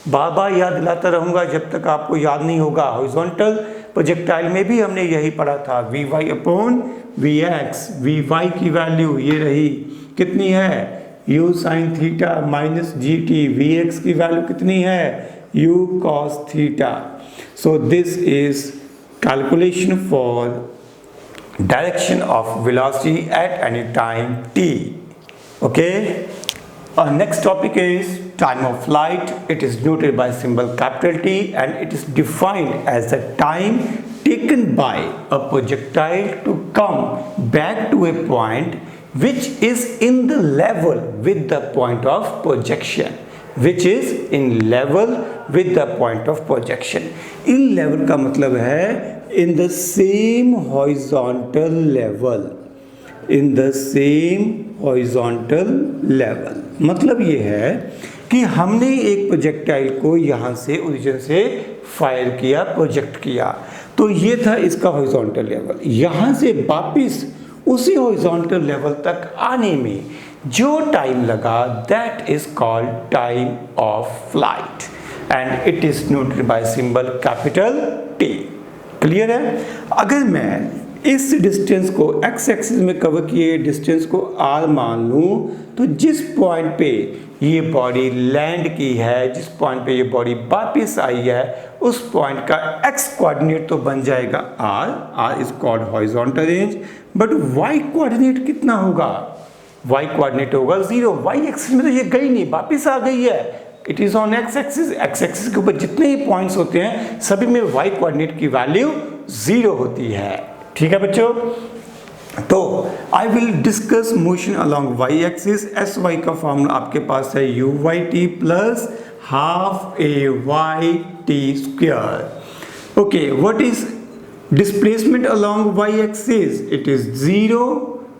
बार बार याद दिलाता रहूँगा जब तक आपको याद नहीं होगा। हॉरिजॉन्टल प्रोजेक्टाइल में भी हमने यही पढ़ा था, v y upon v x. V y की वैल्यू ये रही, कितनी है u साइन थीटा माइनस जी टी। वी एक्स की वैल्यू कितनी है u cos theta. So this is calculation for direction of velocity at any time t. Okay, our next topic is time of flight. It is denoted by symbol capital T and it is defined as the time taken by a projectile to come back to a point which is in the level with the point of projection, which is in level with the point of projection. In level का मतलब है in the same horizontal level, in the same horizontal level। मतलब ये है कि हमने एक projectile को यहाँ से ओरिजिन से फायर किया, प्रोजेक्ट किया, तो ये था इसका हॉरिजॉन्टल लेवल। यहाँ से वापिस उसी हॉरिजॉन्टल लेवल तक आने में जो टाइम लगा that is called time of flight and it is noted bye symbol capital T. Clear है। अगर मैं इस डिस्टेंस को एक्स एक्सिस में कवर किए डिस्टेंस को r मान लूँ, तो जिस पॉइंट पे ये बॉडी लैंड की है, जिस पॉइंट पे ये बॉडी वापस आई है, उस पॉइंट का x कोऑर्डिनेट तो बन जाएगा r is called horizontal range, but y coordinate कितना होगा, y कोऑर्डिनेट होगा 0। y एक्सिस में तो ये गई नहीं, वापस आ गई है, it is on x axis. X axis के ऊपर जितने ही पॉइंट्स होते हैं सभी में y कोऑर्डिनेट की वैल्यू 0 होती है। ठीक है बच्चों, तो I will discuss motion along y axis. S y का फॉर्मूला आपके पास है u y t plus half a y t square. Okay, what is displacement along y axis, it is 0।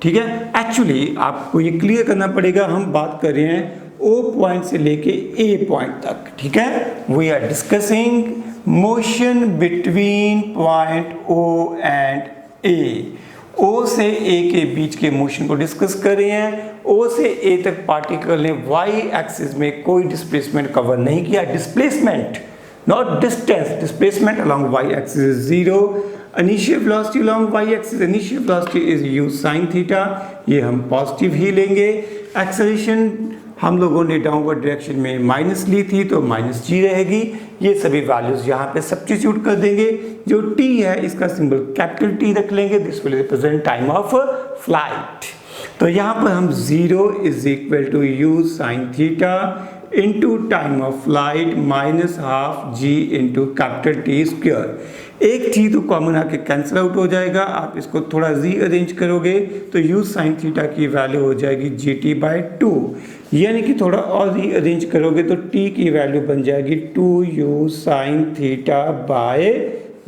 ठीक है, एक्चुअली आपको ये क्लियर करना पड़ेगा, हम बात कर रहे हैं O पॉइंट से लेके A पॉइंट तक। ठीक है, we are discussing motion between point O and A। O से A के बीच के मोशन को डिस्कस कर रहे हैं। O से A तक पार्टिकल ने y एक्सिस में कोई डिस्प्लेसमेंट कवर नहीं किया। Displacement not distance, displacement along y axis is 0। Initial velocity along y axis, initial velocity is u sin theta, ये हम पॉजिटिव ही लेंगे। एक्सेलरेशन हम लोगों ने डाउनवर्ड डायरेक्शन में माइनस ली थी तो माइनस जी रहेगी। ये सभी वैल्यूज यहाँ पे सब्स्टिट्यूट कर देंगे। जो टी है इसका सिंबल कैपिटल टी रख लेंगे, this will represent time of flight. तो यहाँ पर हम 0 is equal to u sine theta into time of flight minus half g into capital T square. एक टी तो कॉमन आके कैंसिल आउट हो जाएगा, आप इसको थोड़ा रीअरेंज करोगे तो यू साइन थीटा की वैल्यू हो जाएगी जी टी बाई 2, यानी कि थोड़ा और रीअरेंज करोगे तो टी की वैल्यू बन जाएगी 2 u sine theta by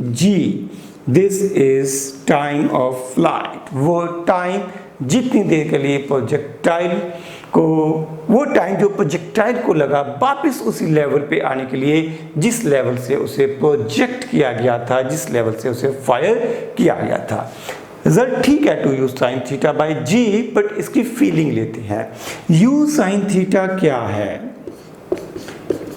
g. This is time of flight. वो टाइम जितनी देर के लिए प्रोजेक्टाइल को, वो टाइम जो प्रोजेक्टाइल को लगा वापस उसी लेवल पे आने के लिए जिस लेवल से उसे प्रोजेक्ट किया गया था, जिस लेवल से उसे फायर किया गया था। रिजल्ट ठीक है 2 u sine theta by g, but इसकी फीलिंग लेते हैं। यू साइन थीटा क्या है?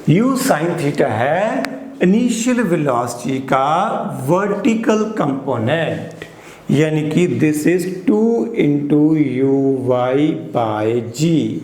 यू साइन थीटा है इनिशियल वेलोसिटी का वर्टिकल कंपोनेंट, यानी कि this is 2 into u y by g,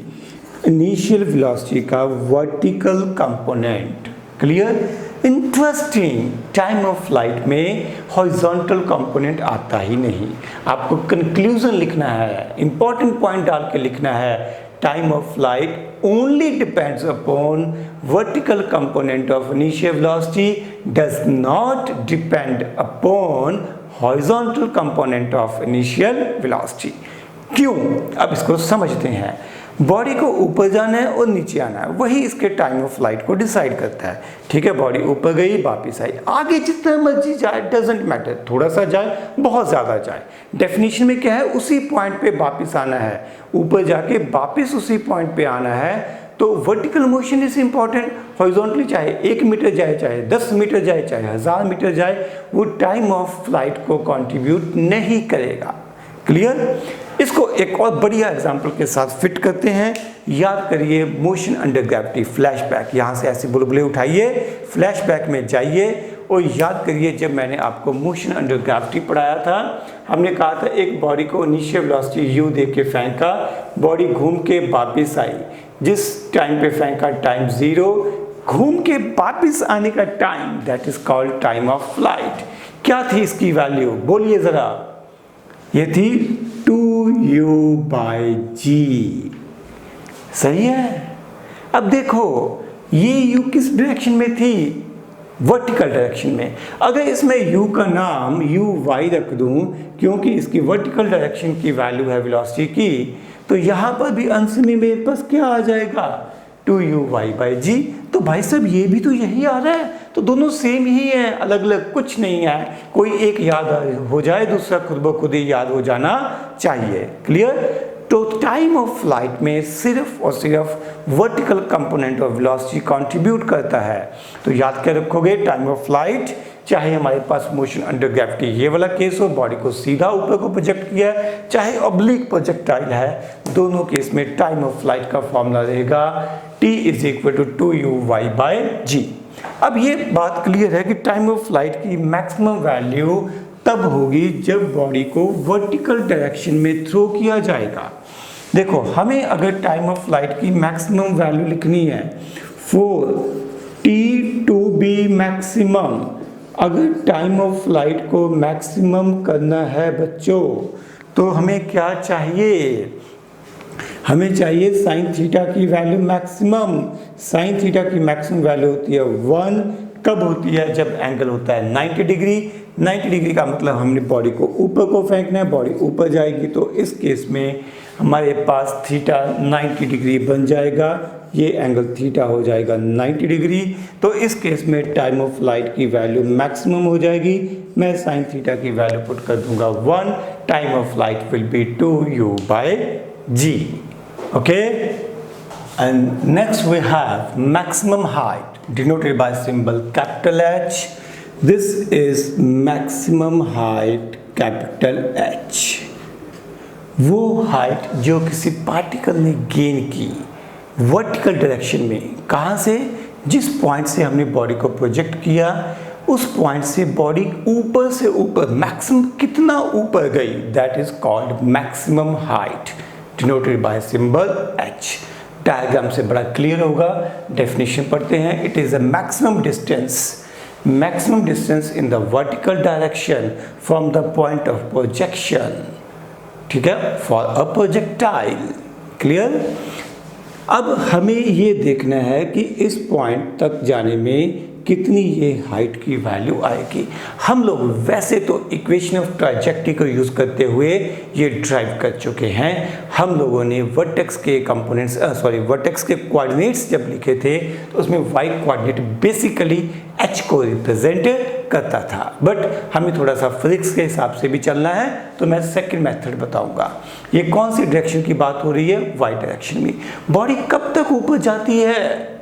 initial velocity का vertical component. Clear? Interesting, time of flight में हॉरिजॉन्टल कंपोनेंट आता ही नहीं। आपको कंक्लूजन लिखना है, इंपॉर्टेंट पॉइंट डाल के लिखना है, time of flight only depends upon vertical component of initial velocity, does not depend upon horizontal component of initial velocity। क्यों? अब इसको समझते हैं। बॉडी को ऊपर जाना है और नीचे आना है, वही इसके टाइम ऑफ फ्लाइट को डिसाइड करता है। ठीक है, बॉडी ऊपर गई वापिस आई, आगे जितना मर्जी जाए डजेंट मैटर, थोड़ा सा जाए बहुत ज़्यादा जाए, डेफिनेशन में क्या है उसी पॉइंट पे वापिस आना है, ऊपर जाके वापिस उसी पॉइंट पे आना है। तो vertical motion is important. Horizontally चाहे 1 मीटर जाए, चाहे 10 मीटर जाए, चाहे 1000 मीटर जाए, वो टाइम ऑफ फ्लाइट को कंट्रीब्यूट नहीं करेगा। क्लियर? इसको एक और बढ़िया एग्जांपल के साथ फिट करते हैं। याद करिए मोशन अंडर ग्रेविटी, फ्लैशबैक। यहाँ से ऐसे बुलबुले उठाइए, फ्लैशबैक में जाइए और याद करिए जब मैंने आपको मोशन अंडर ग्रेविटी पढ़ाया था, हमने कहा था एक बॉडी को इनिशियल वेलोसिटी यू दे के फेंका, बॉडी घूम के वापिस आई, जिस टाइम पे फेंका टाइम 0, घूम के वापिस आने का time that is called time of flight. क्या थी इसकी वैल्यू? बोलिए जरा। ये थी 2 यू बाई जी। सही है? अब देखो ये यू किस डायरेक्शन में थी? वर्टिकल डायरेक्शन में। अगर इसमें u का नाम u y रख दूं, क्योंकि इसकी वर्टिकल डायरेक्शन की वैल्यू है वेलोसिटी की, तो यहाँ पर भी अंश में मेरे पास क्या आ जाएगा? 2 यू वाई बाई जी। तो भाई साहब ये भी तो यही आ रहा है, तो दोनों सेम ही है, अलग अलग कुछ नहीं है। कोई एक याद हो जाए, दूसरा खुद ब खुद ही याद हो जाना चाहिए। क्लियर? तो टाइम ऑफ फ्लाइट में सिर्फ और सिर्फ vertical component of velocity contribute करता है। तो याद क्या रखोगे? टाइम ऑफ फ्लाइट, चाहे हमारे पास मोशन अंडर ग्रेविटी ये वाला केस हो, बॉडी को सीधा ऊपर को प्रोजेक्ट किया है, चाहे ऑब्लिक प्रोजेक्टाइल है, दोनों केस में टाइम ऑफ फ्लाइट का फॉर्मूला रहेगा t is equal to 2 u y by g. अब ये बात क्लियर है कि टाइम ऑफ फ्लाइट की मैक्सिमम वैल्यू तब होगी जब बॉडी को वर्टिकल डायरेक्शन में थ्रो किया जाएगा। देखो हमें अगर टाइम ऑफ फ्लाइट की मैक्सिमम वैल्यू लिखनी है for t to be maximum, अगर टाइम ऑफ फ्लाइट को मैक्सिमम करना है बच्चों, तो हमें क्या चाहिए? हमें चाहिए साइन थीटा की वैल्यू मैक्सिमम। साइन थीटा की मैक्सिमम वैल्यू होती है 1। कब होती है? जब एंगल होता है 90 डिग्री। 90 डिग्री का मतलब हमने बॉडी को ऊपर को फेंकना है, बॉडी ऊपर जाएगी, तो इस केस में हमारे पास थीटा 90 डिग्री बन जाएगा, ये एंगल थीटा हो जाएगा 90 डिग्री। तो इस केस में टाइम ऑफ फ्लाइट की वैल्यू मैक्सिमम हो जाएगी। मैं साइन थीटा की वैल्यू पुट कर दूंगा 1, time of flight will be 2 u by g. Okay, and next we have maximum height denoted by symbol capital H. This is maximum height capital H. वो height जो किसी particle ने gain की vertical direction में, कहाँ से? जिस point से हमने बॉडी को प्रोजेक्ट किया, उस पॉइंट से बॉडी ऊपर से ऊपर मैक्सिमम कितना ऊपर गई, that is called maximum height denoted by symbol H। Diagram से बड़ा क्लियर होगा। डेफिनेशन पढ़ते हैं। It is a maximum distance in the vertical direction from the point of projection, ठीक है, फॉर अ प्रोजेक्टाइल। क्लियर। अब हमें ये देखना है कि इस पॉइंट तक जाने में कितनी ये हाइट की वैल्यू आएगी। हम लोग वैसे तो इक्वेशन ऑफ ट्राजेक्टरी को यूज़ करते हुए ये ड्राइव कर चुके हैं। हम लोगों ने वर्टेक्स के कंपोनेंट्स वर्टेक्स के कोऑर्डिनेट्स जब लिखे थे तो उसमें y कोऑर्डिनेट बेसिकली h को रिप्रेजेंट करता था, बट हमें थोड़ा सा फिजिक्स के हिसाब से भी चलना है तो मैं सेकंड मेथड बताऊंगा। ये कौन सी डायरेक्शन की बात हो रही है? y डायरेक्शन में। बॉडी कब तक ऊपर जाती है?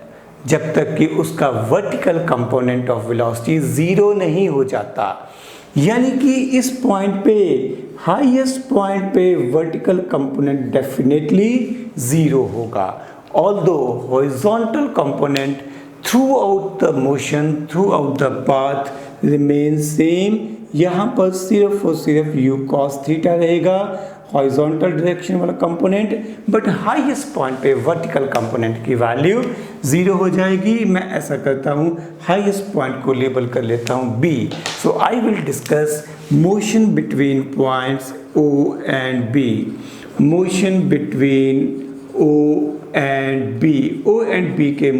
जब तक कि उसका vertical component of velocity zero नहीं हो जाता। यानी कि इस पॉइंट पे, हाईएस्ट पॉइंट पे वर्टिकल कंपोनेंट डेफिनेटली जीरो होगा, although horizontal component through out the motion, through out the path remain same. यहाँ पर सिर्फ और सिर्फ u cos थीटा रहेगा, हॉरिजॉन्टल डायरेक्शन वाला कंपोनेंट, बट हाईएस्ट पॉइंट पे वर्टिकल कंपोनेंट की वैल्यू जीरो हो जाएगी। मैं ऐसा करता हूँ, हाईएस्ट पॉइंट को लेबल कर लेता हूँ b। So I will discuss motion between points o and b। Motion between o and b, o and b के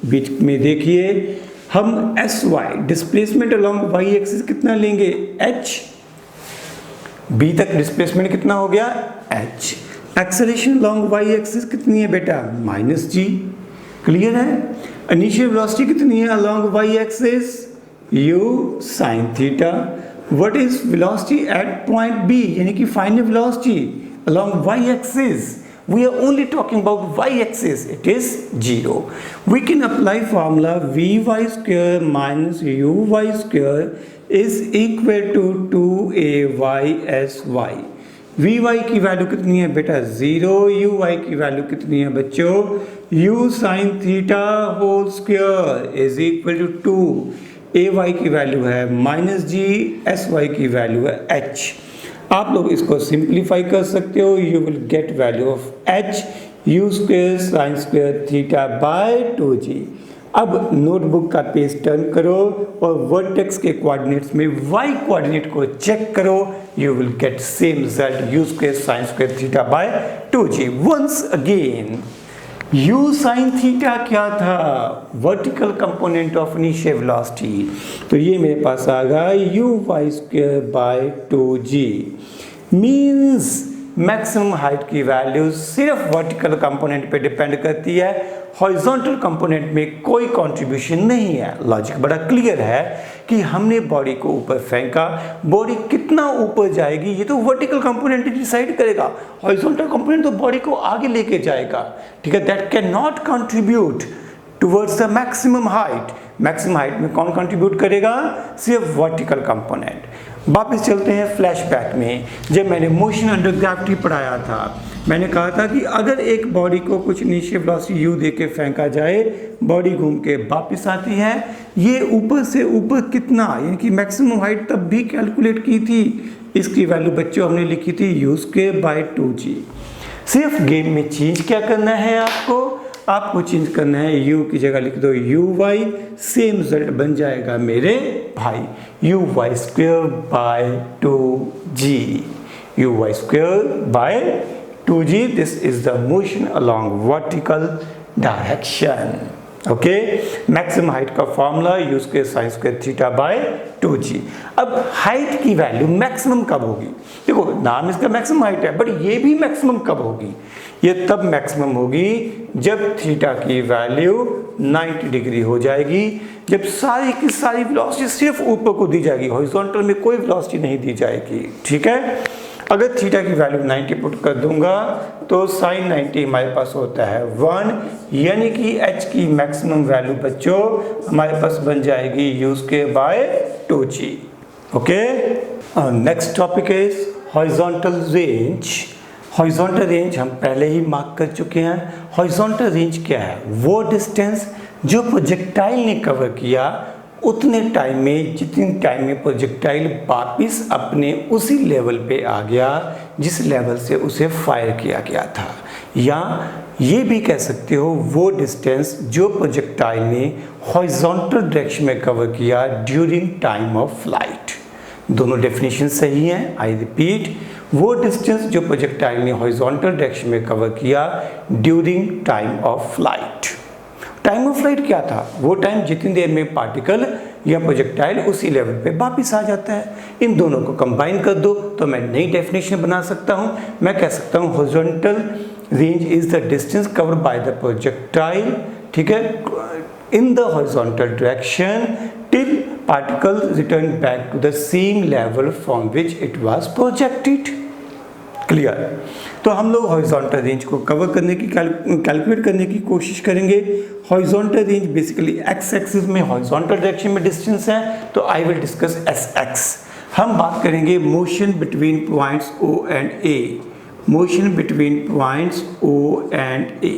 बीच में देखिए हम sy displacement along y axis कितना लेंगे? h। b तक डिस्प्लेसमेंट कितना हो गया? h। Acceleration along y axis कितनी है बेटा? -g। क्लियर है। इनिशियल वेलोसिटी कितनी है along y axis? u sin theta. What is velocity at point b, यानी कि final velocity along y axis? We are only talking about y-axis. It is 0. We can apply formula vy square minus uy square is equal to 2ay/sy. vy की value कितनी है बेटा? 0। uy की value कितनी है बच्चों? u sin theta whole square is equal to 2। ay की value है -g, sy की वैल्यू है h। आप लोग इसको सिंप्लीफाई कर सकते हो। You will get value of h u square sine square theta by 2g। अब नोटबुक का पेज टर्न करो और वर्टेक्स के कोऑर्डिनेट्स में y कोऑर्डिनेट को चेक करो। You will get same result, u square sine square theta by 2g। Once again u sin theta क्या था? Vertical component of initial velocity. तो ये मेरे पास आ गया uy square by 2g। Means maximum height की वैल्यू सिर्फ वर्टिकल कंपोनेंट पे डिपेंड करती है, हॉरिजॉन्टल कंपोनेंट में कोई कंट्रीब्यूशन नहीं है। लॉजिक बड़ा क्लियर है कि हमने बॉडी को ऊपर फेंका, बॉडी कितना ऊपर जाएगी ये तो वर्टिकल कंपोनेंट डिसाइड करेगा। हॉरिजॉन्टल कंपोनेंट तो बॉडी को आगे लेके जाएगा, ठीक है। That can not contribute towards the maximum height. Maximum height में कौन कंट्रीब्यूट करेगा? सिर्फ वर्टिकल कंपोनेंट। वापस चलते हैं फ्लैशबैक में। जब मैंने मोशन अंडर ग्रेविटी पढ़ाया था, मैंने कहा था कि अगर एक बॉडी को कुछ इनिशियल वेलोसिटी u दे के फेंका जाए, बॉडी घूम के वापस आती है, ये ऊपर से ऊपर कितना, यानी कि मैक्सिमम हाइट तब भी कैलकुलेट की थी। इसकी वैल्यू बच्चों हमने लिखी थी u स्क्वायर बाय 2g। सिर्फ गेम में चेंज क्या करना है आपको चेंज करना है, u की जगह लिख दो uy, सेम रिजल्ट बन जाएगा मेरे भाई, uy square by 2g। uy square by 2g, this is the motion along vertical direction. Okay, maximum height का formula u square sine square theta by 2g। अब हाइट की वैल्यू मैक्सिमम कब होगी? देखो नाम इसका मैक्सिमम हाइट है, but ये भी मैक्सिमम कब होगी? ये तब मैक्सिमम होगी जब थीटा की वैल्यू 90 डिग्री हो जाएगी, जब सारी की सारी वेलोसिटी सिर्फ ऊपर को दी जाएगी, हॉरिजॉन्टल में कोई वेलोसिटी नहीं दी जाएगी, ठीक है। अगर थीटा की वैल्यू 90 पुट कर दूंगा तो साइन 90 हमारे पास होता है 1, यानी कि h की मैक्सिमम वैल्यू बच्चों हमारे पास बन जाएगी u square by 2g। Okay, next topic is horizontal range. Horizontal range हम पहले ही मार्क कर चुके हैं। हॉरिजॉन्टल रेंज क्या है? वो डिस्टेंस जो प्रोजेक्टाइल ने कवर किया उतने टाइम में जितने टाइम में प्रोजेक्टाइल वापिस अपने उसी लेवल पे आ गया जिस लेवल से उसे फायर किया गया था, या ये भी कह सकते हो वो डिस्टेंस जो प्रोजेक्टाइल ने हॉरिजॉन्टल डायरेक्शन में कवर किया ड्यूरिंग टाइम ऑफ फ्लाइट। दोनों डेफिनेशन सही हैं। आई रिपीट, वो डिस्टेंस जो प्रोजेक्टाइल ने हॉरिजॉन्टल डायरेक्शन में कवर किया during time of flight. Time of flight क्या था? वो टाइम जितनी देर में पार्टिकल या प्रोजेक्टाइल उसी लेवल पे वापस आ जाता है। इन दोनों को कंबाइन कर दो तो मैं नई डेफिनेशन बना सकता हूँ। मैं कह सकता हूँ horizontal range is the distance covered by the projectile, ठीक है, in the horizontal direction till particle return back to the same level from which it was projected. Clear? तो हम लोग हॉरिजॉन्टल रेंज को कवर करने की कैलकुलेट करने की कोशिश करेंगे। Horizontal range basically x axis में हॉरिजॉन्टल डायरेक्शन में डिस्टेंस है, तो I will discuss s x. हम बात करेंगे motion between points O and A. Motion between points O and A,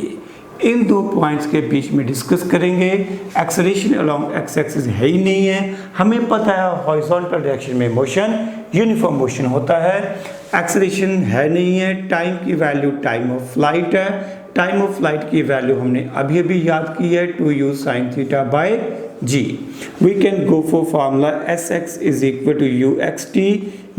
इन दो पॉइंट्स के बीच में डिस्कस करेंगे। एक्सेलरेशन अलोंग एक्स एक्सिस है ही नहीं है। हमें पता है हॉरिजॉन्टल डायरेक्शन में मोशन यूनिफॉर्म मोशन होता है, एक्सेलरेशन है नहीं है। टाइम की वैल्यू टाइम ऑफ फ्लाइट है। टाइम ऑफ फ्लाइट की वैल्यू हमने अभी अभी याद की है, 2u sin theta by g। We can go for formula sx is equal to uxt।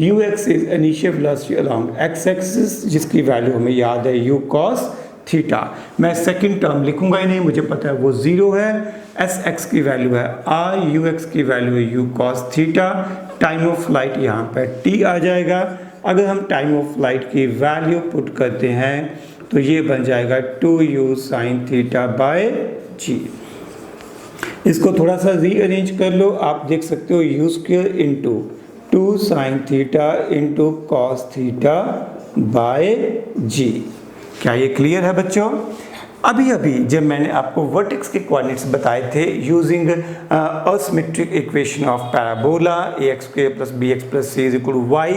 ux is initial velocity along x axis जिसकी वैल्यू हमें याद है u cos थीटा। मैं सेकंड टर्म लिखूंगा ही नहीं, मुझे पता है वो 0 है। एस एक्स की वैल्यू है r, यू एक्स की वैल्यू है u cos theta. Time of flight यहाँ पर t आ जाएगा। अगर हम टाइम ऑफ फ्लाइट की वैल्यू पुट करते हैं तो ये बन जाएगा 2u sin theta by g। इसको थोड़ा सा रीअरेंज कर लो, आप देख सकते हो u square into 2 sin theta into cos theta by g। क्या ये क्लियर है बच्चों? अभी अभी जब मैंने आपको वर्टेक्स के कोऑर्डिनेट्स बताए थे using asymmetric equation of parabola ax² plus bx plus c is equal to y,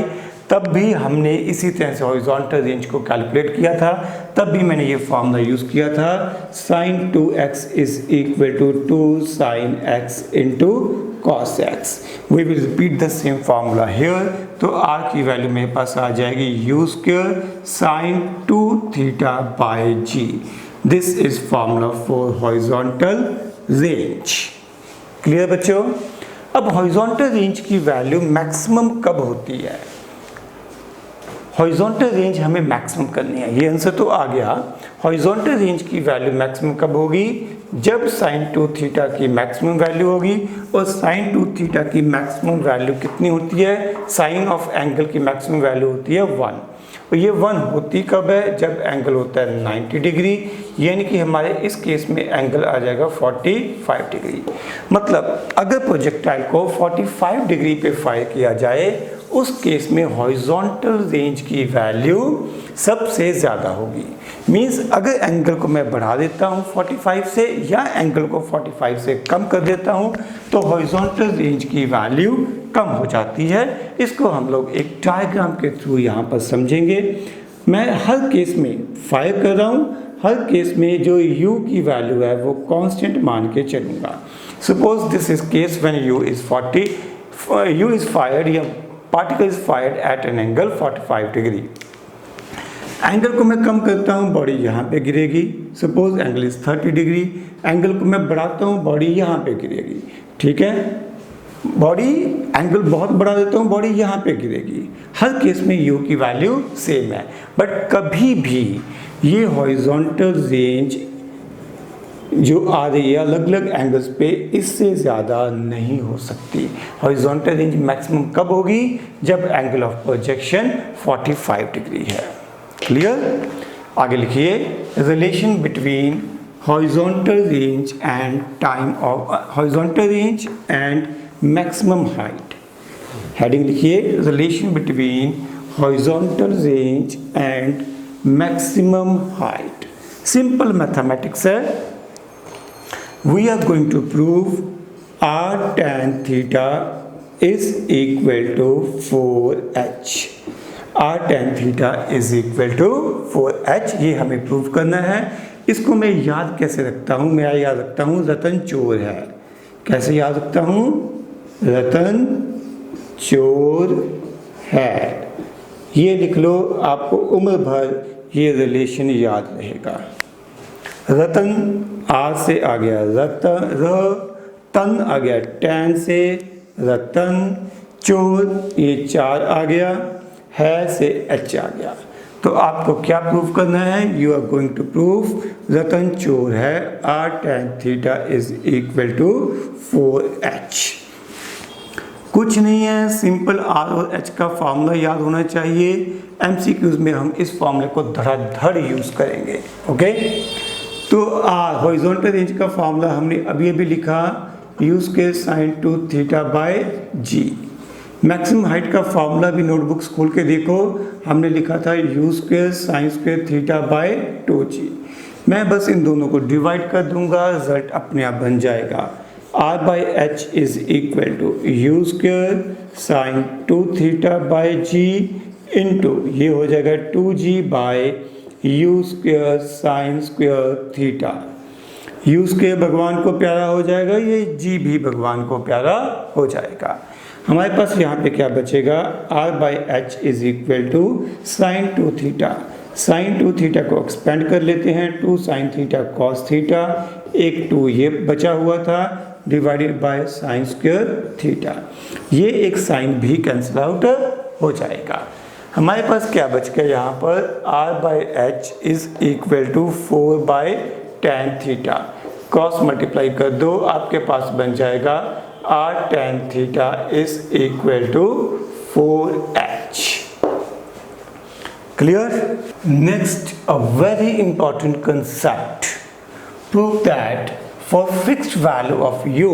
तब भी हमने इसी तरह से हॉरिजॉन्टल रेंज को कैलकुलेट किया था। तब भी मैंने ये फार्मूला यूज़ किया था, sin 2x is equal to 2 sin x into cos x। We will repeat the same formula here. तो r की वैल्यू मेरे पास आ जाएगी u square sin 2 theta by g। This is formula for horizontal range. Clear बच्चों? अब horizontal range की value maximum कब होती है? हॉरिजॉन्टल रेंज हमें मैक्सिमम करनी है, ये आंसर तो आ गया। हॉरिजॉन्टल रेंज की वैल्यू मैक्सिमम कब होगी? जब sin 2 थीटा की मैक्सिमम वैल्यू होगी। और sin 2 थीटा की मैक्सिमम वैल्यू कितनी होती है? साइन ऑफ एंगल की मैक्सिमम वैल्यू होती है 1। और ये 1 होती कब है? जब एंगल होता है 90 डिग्री, यानी कि हमारे इस केस में एंगल आ जाएगा 45 डिग्री। मतलब अगर प्रोजेक्टाइल को 45 डिग्री पे फायर किया जाए उस केस में हॉरिजॉन्टल रेंज की वैल्यू सबसे ज़्यादा होगी। मीन्स अगर एंगल को मैं बढ़ा देता हूँ 45 से या एंगल को 45 से कम कर देता हूँ तो हॉरिजॉन्टल रेंज की वैल्यू कम हो जाती है। इसको हम लोग एक डायग्राम के थ्रू यहाँ पर समझेंगे। मैं हर केस में फायर कर रहा हूँ, हर केस में जो u की वैल्यू है वो कांस्टेंट मान के चलूँगा। Suppose this is case when u is fired या particle is fired at an angle 45 degree. Angle को मैं कम करता हूँ, बॉडी यहाँ पे गिरेगी। Suppose angle is 30 degree. Angle को मैं बढ़ाता हूँ, बॉडी यहाँ पे गिरेगी। ठीक है, बॉडी एंगल बहुत बढ़ा देता हूँ, बॉडी यहाँ पे गिरेगी। हर केस में u की वैल्यू सेम है। बट कभी भी ये हॉरिजॉन्टल रेंज जो आ रही है अलग अलग एंगल्स पे इससे ज़्यादा नहीं हो सकती। हॉरिजॉन्टल रेंज मैक्सिमम कब होगी? जब एंगल ऑफ प्रोजेक्शन 45 डिग्री है। क्लियर? आगे लिखिए, relation between horizontal range and time of horizontal range and maximum height. Heading लिखिए, relation between horizontal range and maximum height. Simple mathematics है। We are going to prove r tan theta is equal to 4h। r tan theta is equal to 4h, ये हमें prove करना है। इसको मैं याद कैसे रखता हूँ? मैं याद रखता हूँ रतन चोर है, कैसे याद रखता हूँ? रतन चोर है। ये लिख लो, आपको उम्र भर ये रिलेशन याद रहेगा। रतन आर से आ गया तन आ गया टैन से रतन, चोर ये 4 आ गया, है से एच आ गया। तो आपको क्या प्रूफ करना है? You are going to proof रतन चोर है, R tan theta is equal to 4h। कुछ नहीं है, सिंपल आर और एच का फॉर्मूला याद होना चाहिए। एमसीक्यूज में हम इस फॉर्मूले को धड़ाधड़ यूज करेंगे। ओके, तो आर हॉरिजॉन्टल रेंज का फॉर्मूला हमने अभी लिखा, u square sine 2 theta by g. Maximum height का फॉर्मूला भी नोटबुक्स खोल के देखो, हमने लिखा था u square sine square theta by 2g। मैं बस इन दोनों को डिवाइड कर दूंगा, रिजल्ट अपने आप बन जाएगा। r by h is equal to u square sine 2 theta by g into ये हो जाएगा 2g by u square sine square theta. U square भगवान को प्यारा हो जाएगा, ये जी भी भगवान को प्यारा हो जाएगा। हमारे पास यहाँ पे क्या बचेगा? r by h is equal to sine 2 theta. Sine 2 theta को एक्सपेंड कर लेते हैं, 2 साइन थीटा कॉस थीटा, एक 2 ये बचा हुआ था divided by sine square theta. ये एक साइन भी कैंसिल आउट हो जाएगा। हमारे पास क्या बच गया यहाँ पर? r by h is equal to 4 by tan theta. Cross multiply कर दो, आपके पास बन जाएगा r tan theta is equal to 4h. Clear? Next, a very important concept. Prove that for fixed value of u,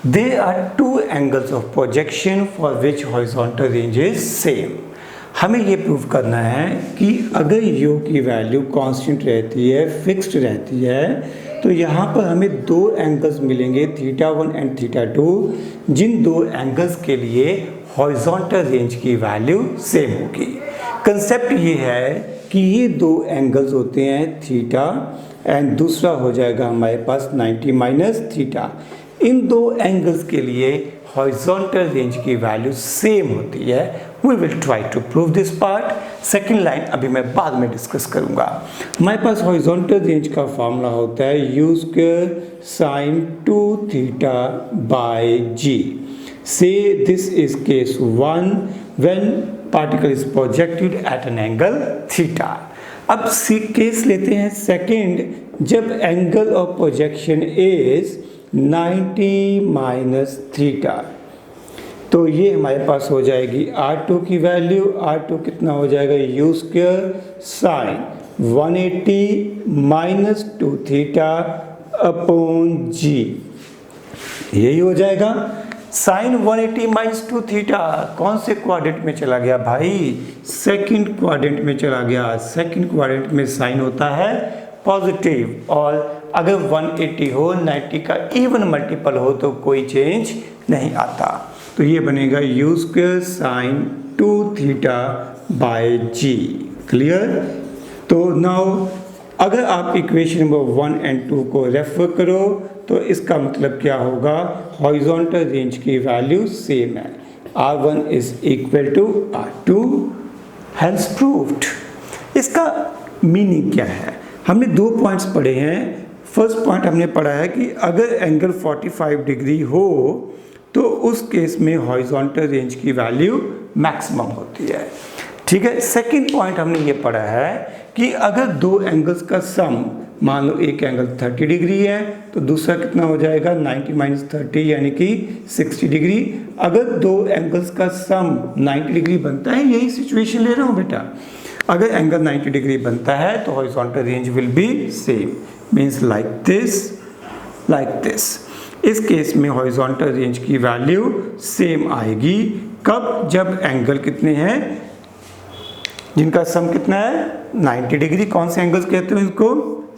there are 2 angles of projection for which horizontal range is same. हमें ये prove करना है कि अगर u की value constant रहती है, fixed रहती है, तो यहाँ पर हमें 2 एंगल्स मिलेंगे, θ1 एंड θ2, जिन 2 एंगल्स के लिए हॉरिजॉन्टल रेंज की वैल्यू सेम होगी। कंसेप्ट ये है कि ये 2 एंगल्स होते हैं थीटा एंड दूसरा हो जाएगा हमारे पास 90 माइनस थीटा। इन 2 एंगल्स के लिए हॉरिजॉन्टल रेंज की वैल्यू सेम होती है। We will try to prove this part. Second line अभी मैं बाद में डिस्कस करूंगा। हमारे पास हॉरिजॉन्टल रेंज का फॉर्मूला होता है u square sine 2 theta by g. So this is case 1 when particle is projected at an angle theta. अब केस लेते हैं सेकेंड, जब angle of projection is 90 minus theta. तो ये हमारे पास हो जाएगी R2 की वैल्यू, R2 कितना हो जाएगा? U square sine 180 minus 2 theta upon g. यही हो जाएगा साइन 180 माइनस 2 थीटा। कौन से क्वाड्रेंट में चला गया भाई? सेकंड क्वाड्रेंट में चला गया। सेकंड क्वाड्रेंट में साइन होता है पॉजिटिव, और अगर 180 हो, 90 का इवन मल्टीपल हो तो कोई चेंज नहीं आता। तो ये बनेगा u square sine 2 theta by g. Clear? तो नाउ अगर आप इक्वेशन नंबर 1 एंड 2 को रेफर करो तो इसका मतलब क्या होगा? हॉरिजॉन्टल रेंज की वैल्यू सेम है, R1 is equal to R2, hence proved. इसका मीनिंग क्या है? हमने 2 पॉइंट्स पढ़े हैं। फर्स्ट पॉइंट हमने पढ़ा है कि अगर एंगल 45 डिग्री हो तो उस केस में हॉरिजॉन्टल रेंज की वैल्यू मैक्सिमम होती है। ठीक है। सेकंड पॉइंट हमने ये पढ़ा है कि अगर 2 एंगल्स का सम, मान लो एक एंगल 30 डिग्री है तो दूसरा कितना हो जाएगा? 90 माइनस 30 यानी कि 60 डिग्री। अगर 2 एंगल्स का सम 90 डिग्री बनता है, यही सिचुएशन ले रहा हूँ बेटा, अगर एंगल 90 डिग्री बनता है तो horizontal range will be same, means like this. इस केस में हॉरिजॉन्टल रेंज की वैल्यू सेम आएगी। कब? जब एंगल कितने हैं जिनका सम कितना है? 90 डिग्री। कौन से एंगल्स कहते हैं इसको?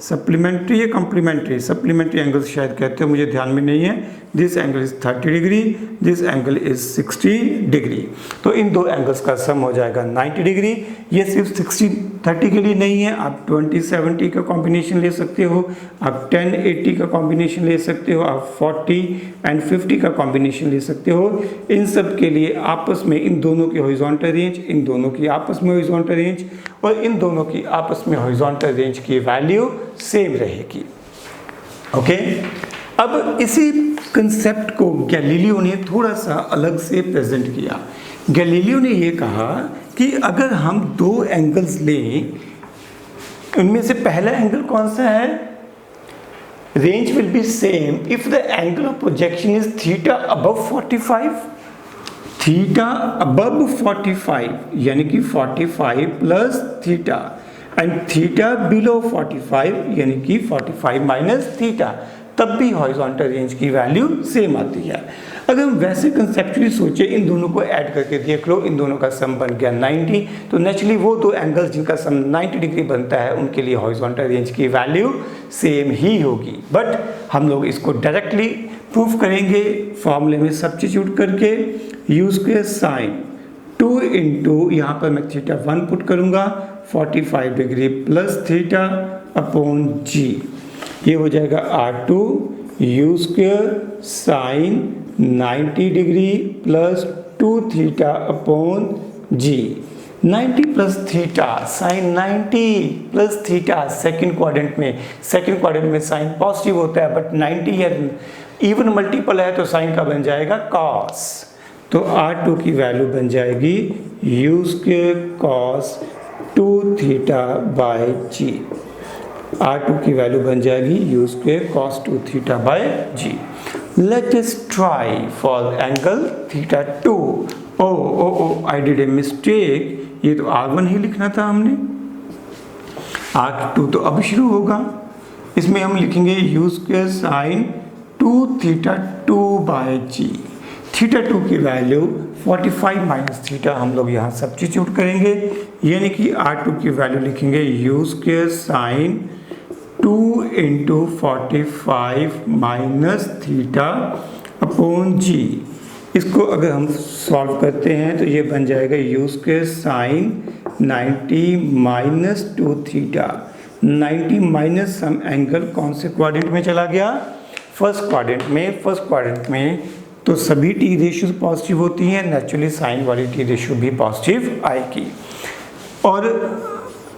सप्लीमेंट्री या कॉम्प्लीमेंट्री, सप्लीमेंट्री एंगल शायद कहते हो, मुझे ध्यान में नहीं है। This angle is 30 degree, this angle is 60 degree. तो इन दो एंगल्स का सम हो जाएगा 90 डिग्री। ये सिर्फ 60-30 के लिए नहीं है, आप 20-70 का कॉम्बिनेशन ले सकते हो, आप 10-80 का कॉम्बिनेशन ले सकते हो, आप 40 एंड 50 का कॉम्बिनेशन ले सकते हो। इन सब के लिए आपस में इन दोनों की हॉरिजॉन्टल रेंज, इन दोनों की आपस में हॉरिजॉन्टल रेंज और इन दोनों की आपस में हॉरिजॉन्टल रेंज की वैल्यू सेम रहेगी। ओके, अब इसी कंसेप्ट को गैलीलियो ने थोड़ा सा अलग से प्रेजेंट किया। गैलीलियो ने ये कहा कि अगर हम दो एंगल्स लें, उनमें से पहला एंगल कौन सा है, range will be same if the angle of projection is theta above 45, theta above 45 यानी कि 45 plus theta, and theta below 45 यानी कि 45 माइनस थीटा, तब भी हॉरिजॉन्टल रेंज की वैल्यू सेम आती है। अगर हम वैसे कंसेप्चुअली सोचे, इन दोनों को ऐड करके देख लो, इन दोनों का सम बन गया 90, तो नेचुरली वो दो एंगल्स जिनका सम 90 डिग्री बनता है उनके लिए हॉरिजॉन्टल रेंज की वैल्यू सेम ही होगी। बट हम लोग इसको डायरेक्टली प्रूफ करेंगे फॉर्मूले में सब्स्टिट्यूट करके, यू स्क्वायर साइन 2 इंटू, यहाँ पर मैं थीटा 1 पुट करूँगा, 45 degree plus theta upon g, ये हो जाएगा R2 u square sine 90 degree plus 2 theta upon g. 90 plus theta sine 90 plus theta, second quadrant में साइन पॉजिटिव होता है, बट 90 है इवन मल्टीपल है तो साइन का बन जाएगा कॉस। तो R2 की वैल्यू बन जाएगी u square cos 2 theta by g. R2 की वैल्यू बन जाएगी u square cos 2 theta by g. Let us try for angle theta 2। Oh I did a mistake, ये तो R1 ही लिखना था हमने, R2 तो अब शुरू होगा, इसमें हम लिखेंगे u square sine 2 theta 2 by g. Theta 2 की वैल्यू 45 माइनस थीटा हम लोग यहाँ सब्स्टिट्यूट करेंगे, यानी कि R2 की वैल्यू लिखेंगे u square sine 2 into 45 minus theta upon g. इसको अगर हम सॉल्व करते हैं तो ये बन जाएगा u square sine 90 minus 2 theta. 90 minus some angle कौन से क्वाड्रेंट में चला गया, फर्स्ट क्वाड्रेंट में तो सभी टी रेशियो पॉजिटिव होती हैं, नेचुरली साइन वाली टी रेशियो भी पॉजिटिव आएगी। और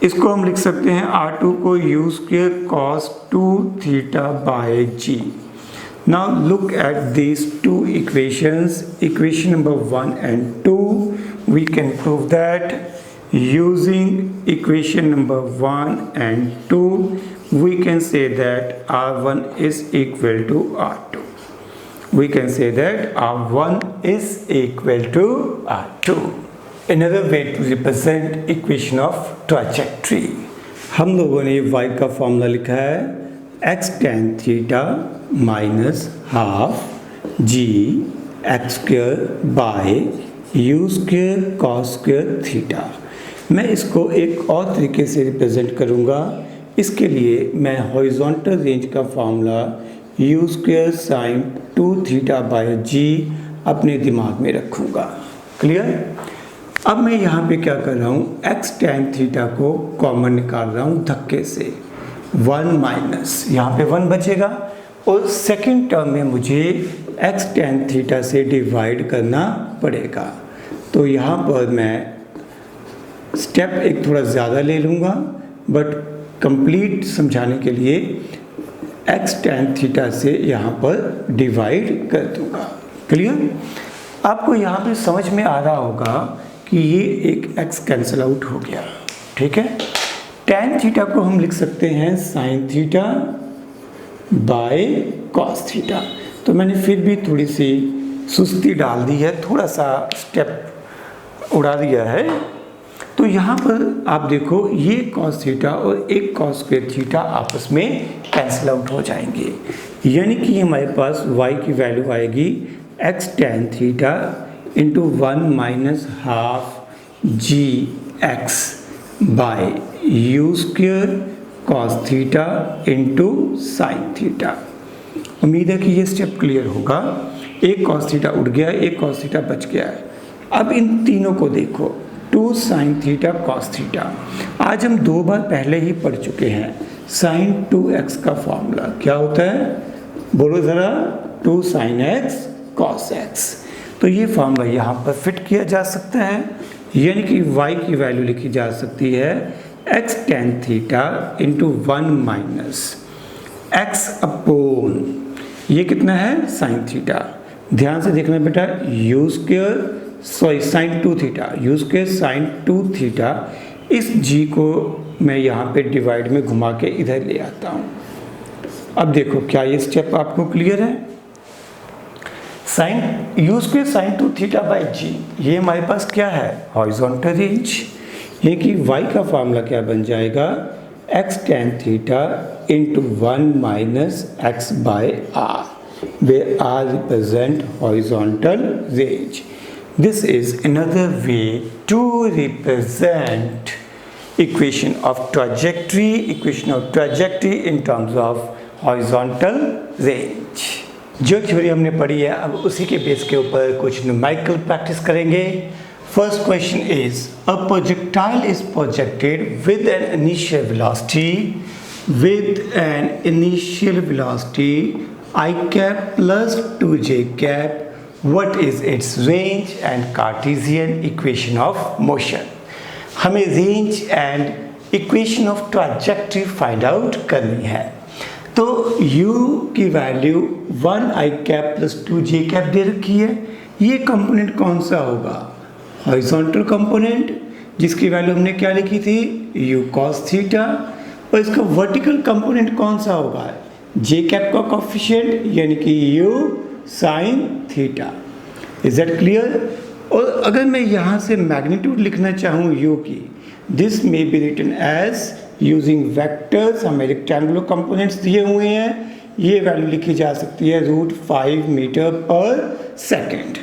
इसको हम लिख सकते हैं R2 को u square cos 2 theta by g. Now look at these two equations, equation number 1 and 2, we can prove that using equation number 1 and 2 we can say that R1 is equal to R2. We can say that R1 is equal to R2. Another way to represent equation of trajectory, हम लोगों ने y का formula लिखा है x tan theta minus half g x square by u square cos square theta. मैं इसको एक और तरीके से रिप्रेजेंट करूँगा। इसके लिए मैं हॉरिजॉन्टल रेंज का formula u square sine 2 theta by g अपने दिमाग में रखूँगा। क्लियर? अब मैं यहाँ पे क्या कर रहा हूँ, x tan थीटा को कॉमन निकाल रहा हूँ धक्के से, 1 माइनस यहाँ पे 1 बचेगा और सेकंड टर्म में मुझे x tan थीटा से डिवाइड करना पड़ेगा। तो यहाँ पर मैं स्टेप एक थोड़ा ज़्यादा ले लूँगा, बट कंप्लीट समझाने के लिए x tan थीटा से यहाँ पर डिवाइड कर दूँगा। क्लियर? आपको यहाँ पे समझ में आ रहा होगा कि ये एक x कैंसिल आउट हो गया, ठीक है। tan थीटा को हम लिख सकते हैं sign theta by cos theta. तो मैंने फिर भी थोड़ी सी सुस्ती डाल दी है, थोड़ा सा स्टेप उड़ा दिया है। तो यहाँ पर आप देखो ये कॉस थीटा और एक कॉस स्क्वायर थीटा आपस में कैंसिल आउट हो जाएंगे, यानी कि हमारे पास y की वैल्यू आएगी x tan theta into 1 minus half g x by u square cos theta into sine theta. उम्मीद है कि ये स्टेप क्लियर होगा। एक कॉस थीटा उड़ गया, एक कॉस थीटा बच गया है। अब इन तीनों को देखो, 2 साइन थीटा कॉस थीटा। आज हम 2 बार पहले ही पढ़ चुके हैं। साइन 2x का फॉर्मूला क्या होता है, बोलो ज़रा, 2 साइन x कॉस x। तो ये फॉर्मूला यहाँ पर फिट किया जा सकता है, यानी कि y की वैल्यू लिखी जा सकती है x tan theta into 1 minus x upon, ये कितना है, साइन थीटा। ध्यान से देखना बेटा, you square sine 2 theta, u square sine 2 theta, इस g को मैं यहाँ पे डिवाइड में घुमा के इधर ले आता हूँ। अब देखो क्या ये स्टेप आपको क्लियर है। Sine u square sine 2 theta by g, ये हमारे पास क्या है, हॉरिजॉन्टल रेंज। ये कि y का फार्मूला क्या बन जाएगा, x tan theta into 1 minus x by r, where r represent horizontal range. This is another way to represent equation of trajectory in terms of horizontal range. जो theory हमने पढ़ी है, अब उसी के बेस के ऊपर कुछ न्यूमेरिकल प्रैक्टिस करेंगे। First question is, a projectile is projected with an initial velocity I cap plus 2j cap. What is its range and Cartesian equation of motion? हमें range and equation of trajectory find out करनी है। तो u की value 1 i cap plus 2j cap दे रखी है। ये component कौन सा होगा, हॉरिजॉन्टल कंपोनेंट, जिसकी वैल्यू हमने क्या लिखी थी, u cos थीटा। और इसका वर्टिकल कंपोनेंट कौन सा होगा, j कैप का कोफिशिएंट, यानी कि u sine theta. Is that clear. और अगर मैं यहाँ से मैग्नीट्यूड लिखना चाहूँ u की, this may be written as using vectors. हमें रेक्टेंगुलर कंपोनेंट्स दिए हुए हैं, ये वैल्यू लिखी जा सकती है √5 मीटर पर सेकेंड।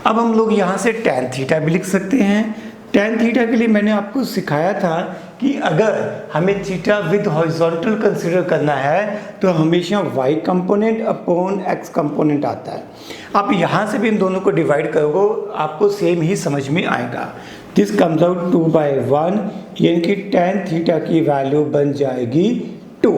अब हम लोग यहाँ से tan थीटा भी लिख सकते हैं। tan थीटा के लिए मैंने आपको सिखाया था कि अगर हमें थीटा विद हॉरिजॉन्टल कंसीडर करना है तो हमेशा y component upon x component आता है। आप यहाँ से भी इन दोनों को डिवाइड करोगे, आपको सेम ही समझ में आएगा। दिस कम्स आउट 2/1, यानी कि tan थीटा की वैल्यू बन जाएगी 2।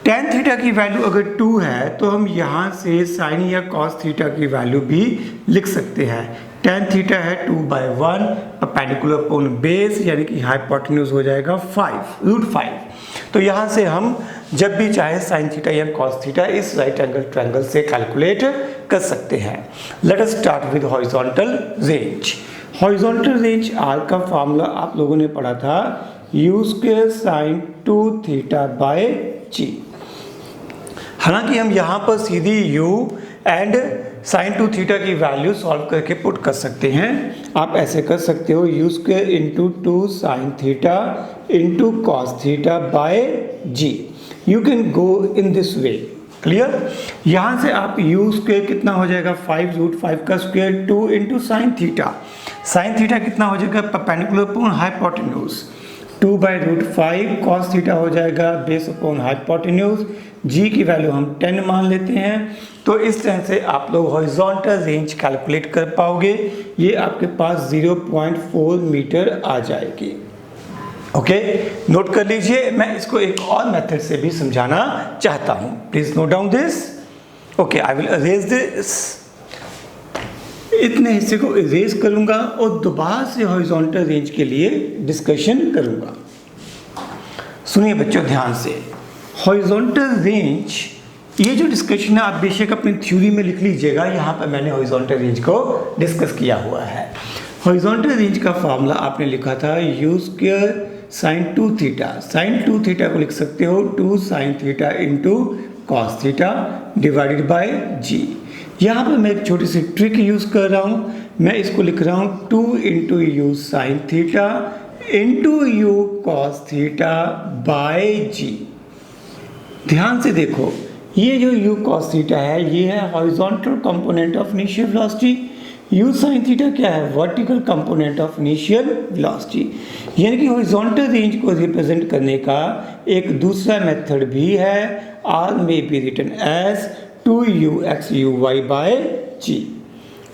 tan थीटा की वैल्यू अगर 2 है तो हम यहाँ से साइन या cos थीटा की वैल्यू भी लिख सकते हैं। tan थीटा है 2/1 परपेंडिकुलर अपॉन बेस, यानी कि हाइपोटेन्यूज हो जाएगा √5। तो यहाँ से हम जब भी चाहे साइन थीटा या cos थीटा इस राइट एंगल ट्रायंगल से कैलकुलेट कर सकते हैं। Let us start with horizontal range. Horizontal range r का फार्मूला आप लोगों ने पढ़ा था, u square sine 2 theta by g। हालांकि हम यहाँ पर सीधी u एंड साइन 2 थीटा की वैल्यू सॉल्व करके पुट कर सकते हैं। आप ऐसे कर सकते हो, u square into 2 sine theta into cos theta by g। You can go in this way, clear. यहाँ से आप u स्क्वायर कितना हो जाएगा, 5√5 का square 2 into sine theta. Sine theta कितना हो जाएगा, perpendicular upon hypotenuse 2/√5, cos theta हो जाएगा बेस अपॉन हाइपोटेन्यूज। g की वैल्यू हम 10 मान लेते हैं। तो इस तरह से आप लोग हॉरिजॉन्टल रेंज कैलकुलेट कर पाओगे। ये आपके पास 0.4 मीटर आ जाएगी। ओके, नोट कर लीजिए। मैं इसको एक और मेथड से भी समझाना चाहता हूँ। Please note down this. Okay, I will arrays this. इतने हिस्से को इरेज करूंगा और दोबारा से हॉरिजॉन्टल रेंज के लिए डिस्कशन करूंगा। सुनिए बच्चों ध्यान से, हॉरिजॉन्टल रेंज, ये जो डिस्कशन है आप बेशक अपनी थ्योरी में लिख लीजिएगा। यहाँ पर मैंने हॉरिजॉन्टल रेंज को डिस्कस किया हुआ है। हॉरिजॉन्टल रेंज का फार्मूला आपने लिखा था u square sine 2 theta. Sine 2 theta को लिख सकते हो 2 sine theta into cos theta divided by g। यहाँ पर मैं एक छोटी सी ट्रिक यूज़ कर रहा हूँ। मैं इसको लिख रहा हूँ 2 into you sine theta into you cos theta by g। ध्यान से देखो, ये जो u cos थीटा है ये है horizontal component of initial velocity. u sin theta क्या है, vertical component of initial velocity. यानी कि हॉरिजॉन्टल रेंज को रिप्रेजेंट करने का एक दूसरा मेथड भी है, r may be written as 2ux uy by g।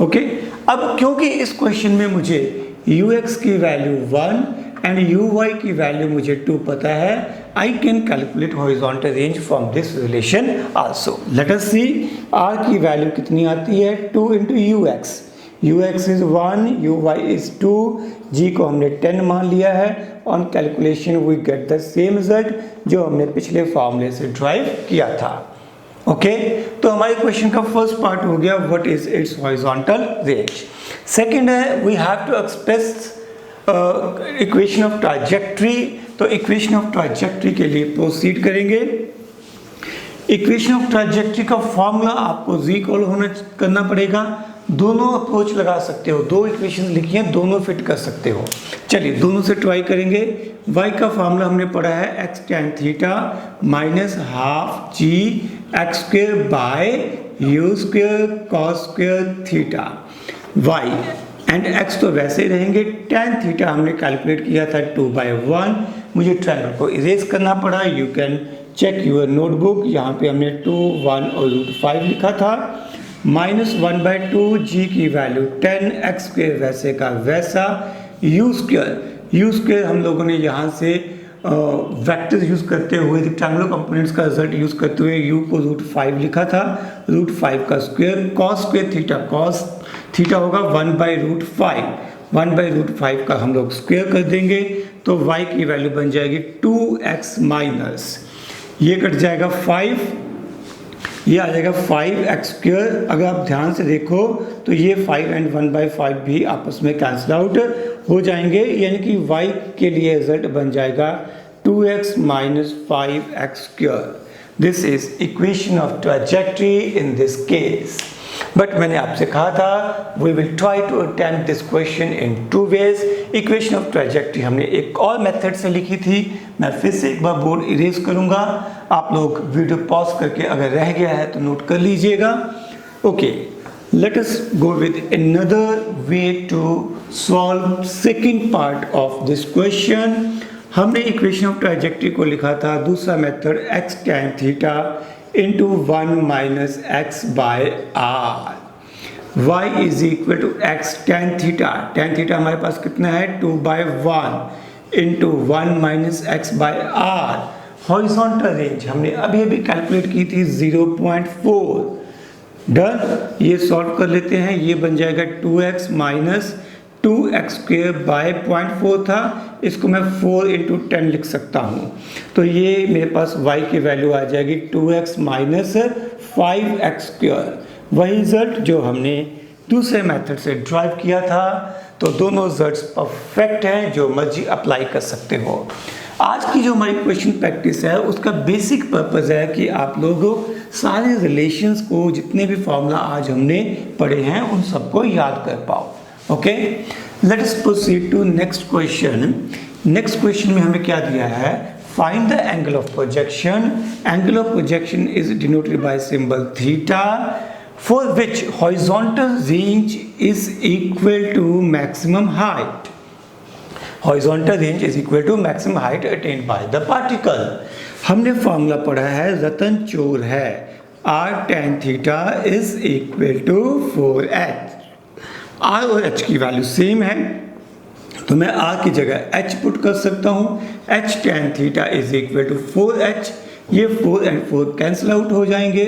Okay, अब क्योंकि इस क्वेश्चन में मुझे ux की वैल्यू 1 एंड uy की वैल्यू मुझे 2 पता है, I can calculate horizontal range from this relation also. Let us see r की वैल्यू कितनी आती है, 2 into ux, ux is 1, uy is 2, g को हमने 10 मान लिया है। On calculation we get the same result जो हमने पिछले फॉर्मूले से ड्राइव किया था। ओके, तो हमारे क्वेश्चन का फर्स्ट पार्ट हो गया, what is its horizontal range. Second है, we have to express equation of trajectory. तो इक्वेशन ऑफ ट्राजेक्टरी के लिए प्रोसीड करेंगे। इक्वेशन ऑफ ट्राजेक्टरी का फॉर्मूला आपको रिकॉल करना पड़ेगा। दोनों अप्रोच लगा सकते हो, दो इक्वेशन लिखी हैं, दोनों फिट कर सकते हो। चलिए दोनों से ट्राई करेंगे। y का फॉर्मूला हमने पढ़ा है x tan theta minus half g x square by u square cos square theta, y and x तो वैसे ही रहेंगे। tan थीटा हमने कैलकुलेट किया था 2/1, मुझे ट्रायंगल को इरेज करना पड़ा। You can check your notebook, यहाँ पे हमने 2, 1 और √5 लिखा था। माइनस 1/2, जी की वैल्यू 10, एक्स स्क्वेयर वैसे का वैसा, यू स्क्वेयर हम लोगों ने यहाँ से वेक्टर्स यूज़ करते हुए रेक्टेंगुलर कंपोनेंट्स का रिजल्ट यूज़ करते हुए u को √5 लिखा था, √5 का square, cos square theta, cos theta होगा 1/√5, 1/√5 का हम लोग स्क्वायर कर देंगे तो y की वैल्यू बन जाएगी 2x माइनस, ये कट जाएगा 5, ये आ जाएगा 5x स्क्वायर। अगर आप ध्यान से देखो तो ये 5 एंड 1/5 भी आपस में कैंसिल आउट हो जाएंगे, यानी कि y के लिए रिजल्ट बन जाएगा 2x minus 5x square. This is equation of trajectory in this case. But मैंने आपसे कहा था we will try to attempt this question in 2 ways. Equation of trajectory हमने एक और मेथड से लिखी थी, मैं फिर से एक बार बोर्ड इरेज करूंगा, आप लोग वीडियो पॉज करके अगर रह गया है तो नोट कर लीजिएगा। Okay, let us go with another way to solve second part of this question। हमने इक्वेशन ऑफ ट्राजेक्टरी को लिखा था दूसरा method x tan theta into 1 minus x by R, y is equal to x tan theta, tan theta हमारे पास कितना है 2/1 into 1 minus x by R. Horizontal range हमने अभी अभी कैलकुलेट की थी 0.4। डन, ये सॉल्व कर लेते हैं, ये बन जाएगा 2x minus 2x square by 0.4 था, इसको मैं 4 इंटू 10 लिख सकता हूँ, तो ये मेरे पास y की वैल्यू आ जाएगी 2x माइनस 5x स्क्वेयर, वही रिजल्ट जो हमने दूसरे मेथड से ड्राइव किया था। तो दोनों रिजल्ट्स परफेक्ट हैं, जो मर्जी अप्लाई कर सकते हो। आज की जो हमारी क्वेश्चन प्रैक्टिस है उसका बेसिक पर्पस है कि आप लोगों सारे रिलेशंस को, जितने भी फॉर्मूला आज हमने पढ़े हैं उन सबको याद कर पाओ। Okay, let us proceed to next question. Next question में हमें क्या दिया है, find the angle of projection. Angle of projection is denoted by symbol theta for which horizontal range is equal to maximum height. Horizontal range is equal to maximum height attend by the particle. हमने formula पढ़ा है, रतन चोर है, r tan theta is equal to 4h। r और h की value same है तो मैं r की जगह h पुट कर सकता हूँ। h tan theta is equal to 4h, ये 4 एंड 4 कैंसिल आउट हो जाएंगे।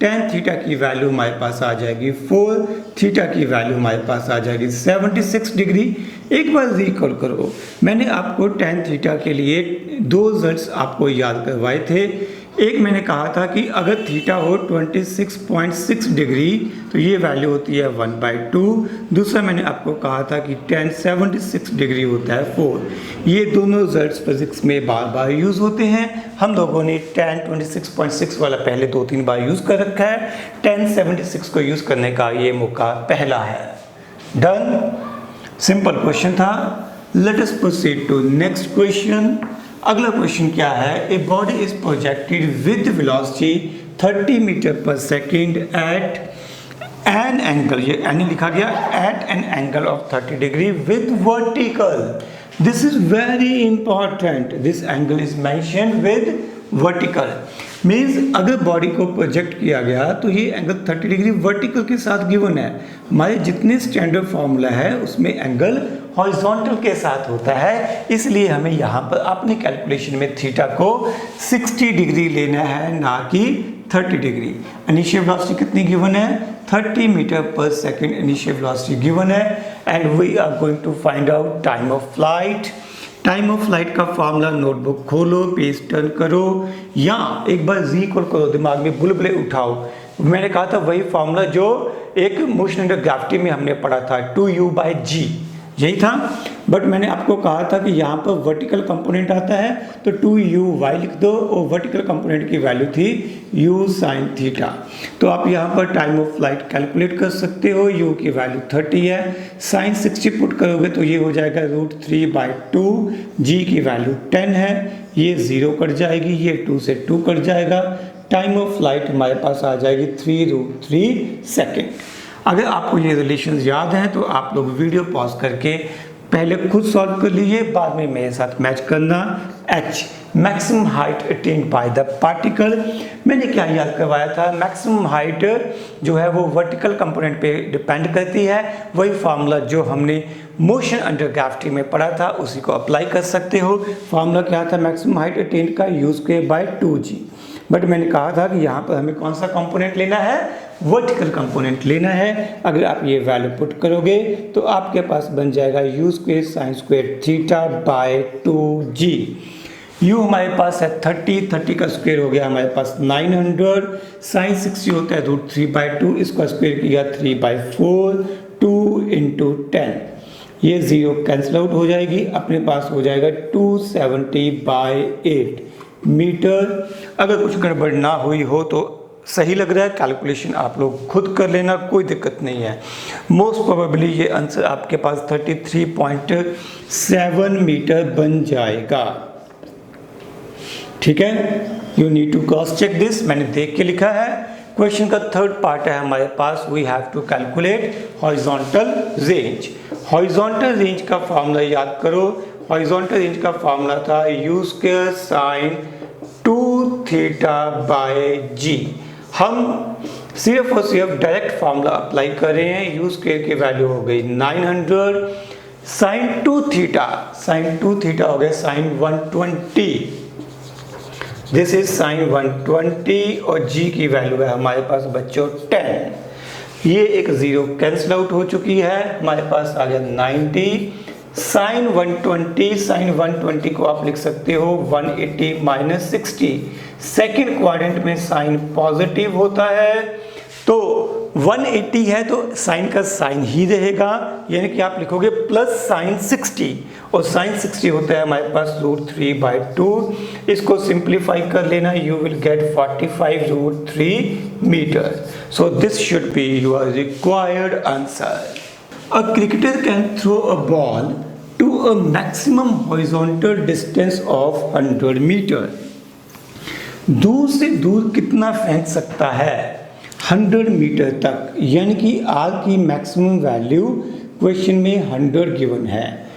tan थीटा की वैल्यू हमारे पास आ जाएगी 4, थीटा की वैल्यू हमारे पास आ जाएगी 76 डिग्री। एक बार रिकॉल करो, मैंने आपको tan थीटा के लिए 2 रिजल्ट्स आपको याद करवाए थे। एक मैंने कहा था कि अगर थीटा हो 26.6 डिग्री तो ये वैल्यू होती है 1/2। दूसरा मैंने आपको कहा था कि tan 76 डिग्री होता है 4। ये दोनों रिजल्ट्स फिजिक्स में बार बार यूज़ होते हैं। हम लोगों ने tan 26.6 वाला पहले 2-3 बार यूज़ कर रखा है, tan 76 को यूज़ करने का ये मौका पहला है। डन, सिंपल क्वेश्चन था। Let us proceed to next question. अगला क्वेश्चन क्या है, a body is projected with velocity 30 metre per second an angle, ये एन लिखा गया, at an angle of 30 degree with vertical. This is very important, this angle is mentioned with vertical. Means अगर body को project किया गया तो ये angle 30 degree vertical के साथ गिवन है। हमारे जितने स्टैंडर्ड फार्मूला है उसमें एंगल हॉरिजॉन्टल के साथ होता है, इसलिए हमें यहाँ पर अपने कैलकुलेशन में थीटा को 60 डिग्री लेना है, ना कि 30 डिग्री। इनिशियल वेलोसिटी कितनी गिवन है? 30 metre per second initial velocity given है। And we are going to find out time of flight. Time of flight का फॉर्मूला नोटबुक खोलो, पेज टर्न करो, या एक बार जी इक्वल करो, दिमाग में बुलबुले उठाओ। मैंने कहा था वही फॉर्मूला जो एक मोशन अंडर ग्रेविटी में हमने पढ़ा था, 2u/g, यही था। बट मैंने आपको कहा था कि यहाँ पर वर्टिकल कंपोनेंट आता है तो 2u/y लिख दो, और वर्टिकल कंपोनेंट की वैल्यू थी u sin थीटा। तो आप यहाँ पर टाइम ऑफ फ्लाइट कैलकुलेट कर सकते हो। u की वैल्यू 30 है, sin 60 पुट करोगे तो ये हो जाएगा √3/2, g की वैल्यू 10 है, ये 0 कट जाएगी, ये 2 से 2 कट जाएगा। टाइम ऑफ फ्लाइट हमारे पास आ जाएगी 3√3 सेकेंड। अगर आपको ये रिलेशंस याद हैं तो आप लोग वीडियो पॉज करके पहले खुद सॉल्व कर लीजिए, बाद में मेरे साथ मैच करना। h maximum height attend by the particle. मैंने क्या याद करवाया था? मैक्सिमम हाइट जो है वो वर्टिकल कंपोनेंट पे डिपेंड करती है। वही फार्मूला जो हमने मोशन अंडर ग्रेविटी में पढ़ा था उसी को अप्लाई कर सकते हो। फार्मूला क्या था मैक्सिमम हाइट अटेन्ड का? u²/2g। बट मैंने कहा था कि यहाँ पर हमें कौन सा कंपोनेंट लेना है? वर्टिकल कंपोनेंट लेना है। अगर आप ये वैल्यू पुट करोगे तो आपके पास बन जाएगा u² sin² θ/2g। u हमारे पास है 30 का स्क्वायर हो गया हमारे पास 900, sin 60 होता है √3/2, इसका स्क्वायर किया 3/4, 2 × 10, ये 0 कैंसिल आउट हो जाएगी, अपने पास हो जाएगा 270/8 मीटर। अगर कुछ गड़बड़ ना हुई हो तो सही लग रहा है, कैलकुलेशन आप लोग खुद कर लेना, कोई दिक्कत नहीं है। मोस्ट प्रोबेबली ये आंसर आपके पास 33.7 मीटर बन जाएगा। ठीक है, you need to cross check this, मैंने देख के लिखा है। क्वेश्चन का थर्ड पार्ट है हमारे पास, we have to calculate horizontal range. Horizontal range का फॉर्मूला याद करो। हॉरिजॉन्टल रेंज का फॉर्मूला था u² sin 2θ/g। हम सिर्फ और सिर्फ डायरेक्ट फार्मूला अप्लाई कर रहे हैं। u² की वैल्यू हो गई 900, sin 2θ हो गया sin 120, दिस इज sin 120, और g की वैल्यू है हमारे पास बच्चों 10। ये एक 0 कैंसिल आउट हो चुकी है, हमारे पास आ गया 90, sin 120 को आप लिख सकते हो 180 - 60। सेकेंड क्वाड्रेंट में साइन पॉजिटिव होता है, तो 180 है तो साइन का साइन ही रहेगा, यानी कि आप लिखोगे प्लस sin 60, और sin 60 होता है हमारे पास √3/2। इसको सिंप्लीफाई कर लेना, you will get 45√3 metre. So this should be your required answer. A cricketer can throw a ball to a maximum horizontal distance of 100 meter. दूर से दूर कितना फेंक सकता है? 100 मीटर तक, यानी कि r की मैक्सिमम वैल्यू क्वेश्चन में 100 गिवन है।